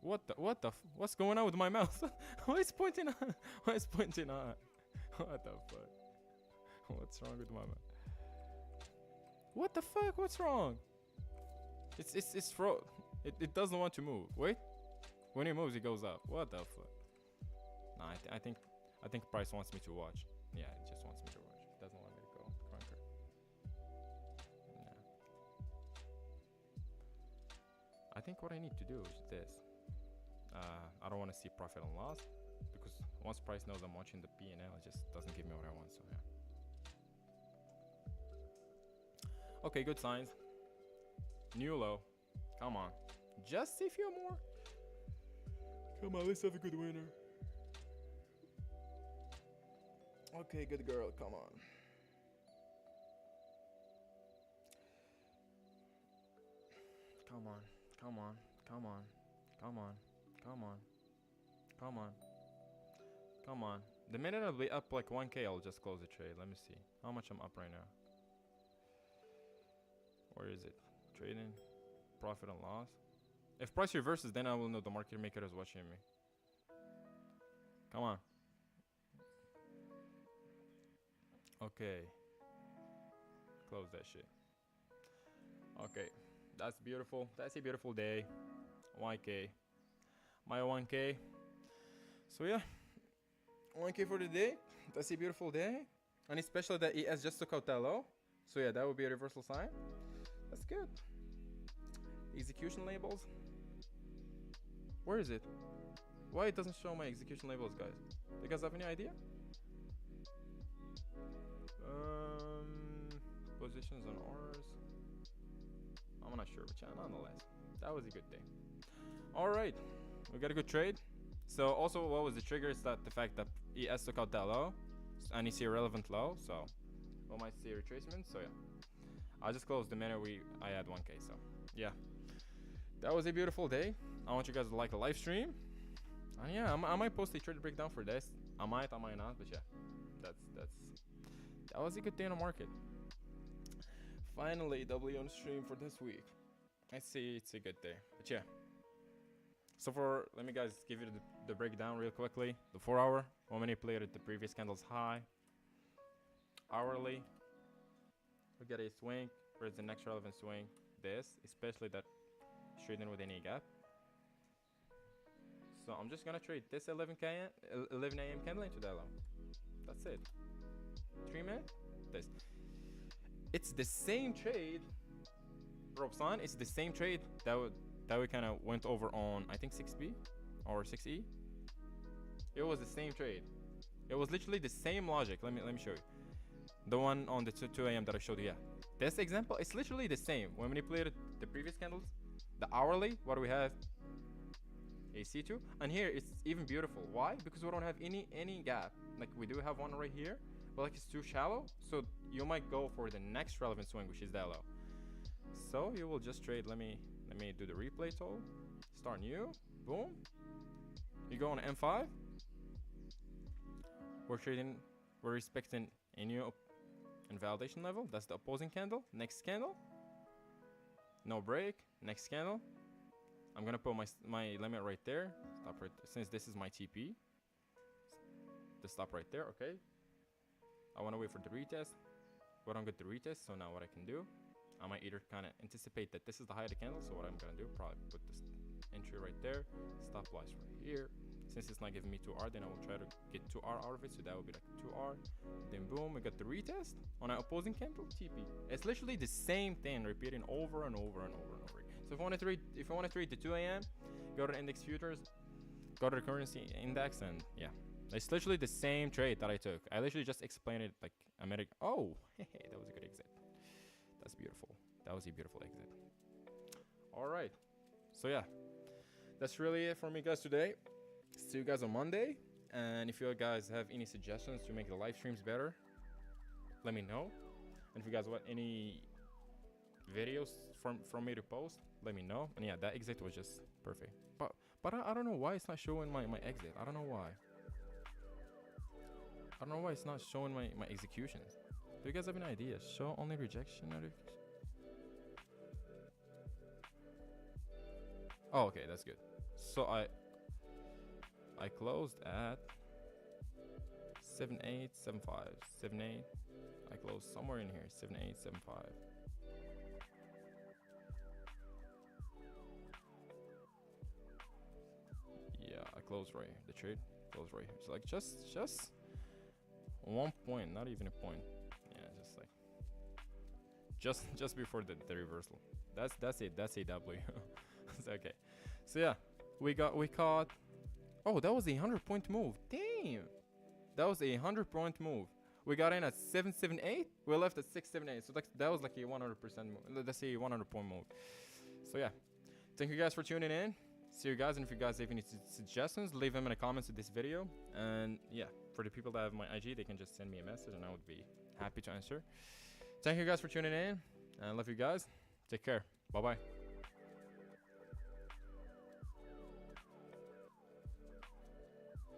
What's going on with my mouse? Why is pointing on? Why is pointing on? What the fuck? What's wrong with my mouse? What the fuck? What's wrong? It's fro. It doesn't want to move. Wait. When it moves, it goes up. What the fuck? Nah, I think Price wants me to watch. Yeah, it just wants me to watch. It doesn't want me to go. Crunker. Yeah. I think what I need to do is this. I don't want to see profit and loss because once Price knows I'm watching the P&L, it just doesn't give me what I want. So yeah. Okay, good signs. New low. Come on. Just a few more. Come on, let's have a good winner. Okay, good girl. Come on. Come on. Come on. Come on. Come on. Come on. Come on. Come on. The minute I'll be up like 1k, I'll just close the trade. Let me see. How much I'm up right now? Where is it? Trading. Profit and loss. If price reverses, then I will know the market maker is watching me. Come on. Okay. Close that shit. Okay. That's beautiful. That's a beautiful day. 1k. My 1k. So yeah. 1k for the day. That's a beautiful day. And especially that ES just took out that low. So yeah, that would be a reversal sign. That's good. Execution labels. Where is it? Why it doesn't show my execution labels, guys? You guys have any idea? Positions on R's. I'm not sure, but yeah, nonetheless, that was a good day. All right, we got a good trade. So also, what was the trigger? Is that the fact that ES took out that low, and you see a relevant low, so we might see a retracement. So yeah, I just closed the minute I had 1k. So yeah, that was a beautiful day. I want you guys to like the live stream. And yeah, I might post a trade breakdown for this. I might not, but yeah, that was a good day on the market. Finally, W on stream for this week. I see it's a good day, but yeah. So let me guys give you the breakdown real quickly. The 4 hour, we manipulated the previous candle's high. Hourly, we get a swing. Where's the next relevant swing? This, especially that trading with any gap. So I'm just gonna trade this 11 a.m. candle into that low. That's it. 3 minutes. This. It's the same trade, Robson. It's the same trade that we kind of went over on, I think 6B or 6E. It was the same trade. It was literally the same logic. Let me show you. The one on the 2 a.m. that I showed you. Yeah. This example, it's literally the same. When we manipulated the previous candles, the hourly, what do we have? A C2, and here it's even beautiful. Why? Because we don't have any gap. Like we do have one right here, but like it's too shallow, so you might go for the next relevant swing, which is that low. So you will just trade. Let me do the replay tool. Start new. Boom. You go on M5. We're trading. We're respecting a new invalidation level. That's the opposing candle. Next candle. No break. Next candle. I'm gonna put my limit right there. Stop right there. Since this is my TP. The stop right there, okay. I wanna wait for the retest. We don't get the retest, so now what I can do, I might either kinda anticipate that this is the high of the candle, so what I'm gonna do, probably put this entry right there, stop loss right here. Since it's not giving me 2R, then I will try to get 2R out of it, so that will be like 2R. Then boom, we got the retest on an opposing candle, TP. It's literally the same thing, repeating over and over and over and over. So if you want to trade the 2 a.m., go to the index futures, go to the currency index, and yeah, it's literally the same trade that I took. I literally just explained it like a minute. Oh, that was a good exit. That's beautiful. That was a beautiful exit. All right. So yeah, that's really it for me, guys, today. See you guys on Monday. And if you guys have any suggestions to make the live streams better, let me know. And if you guys want any videos from me to post, let me know. And yeah, that exit was just perfect. But I don't know why it's not showing my exit. I don't know why. I don't know why it's not showing my executions. Do you guys have any idea? Show only rejection notification. Oh, okay, that's good. So I closed at 7875. 78. I closed somewhere in here. 7875. Yeah, I closed right here. The trade closed right here. So like just 1 point, not even a point. Yeah, just like just before the reversal. That's it. That's a W. It's okay. So yeah, we caught. Oh, that was a 100-point move. Damn, that was a 100-point move. We got in at 778. We left at 678. So that was like a 100% move. That's a 100-point move. So yeah, thank you guys for tuning in. See you guys, and if you guys have any suggestions, leave them in the comments of this video. And yeah, for the people that have my IG, they can just send me a message, and I would be happy to answer. Thank you guys for tuning in. I love you guys. Take care. Bye bye.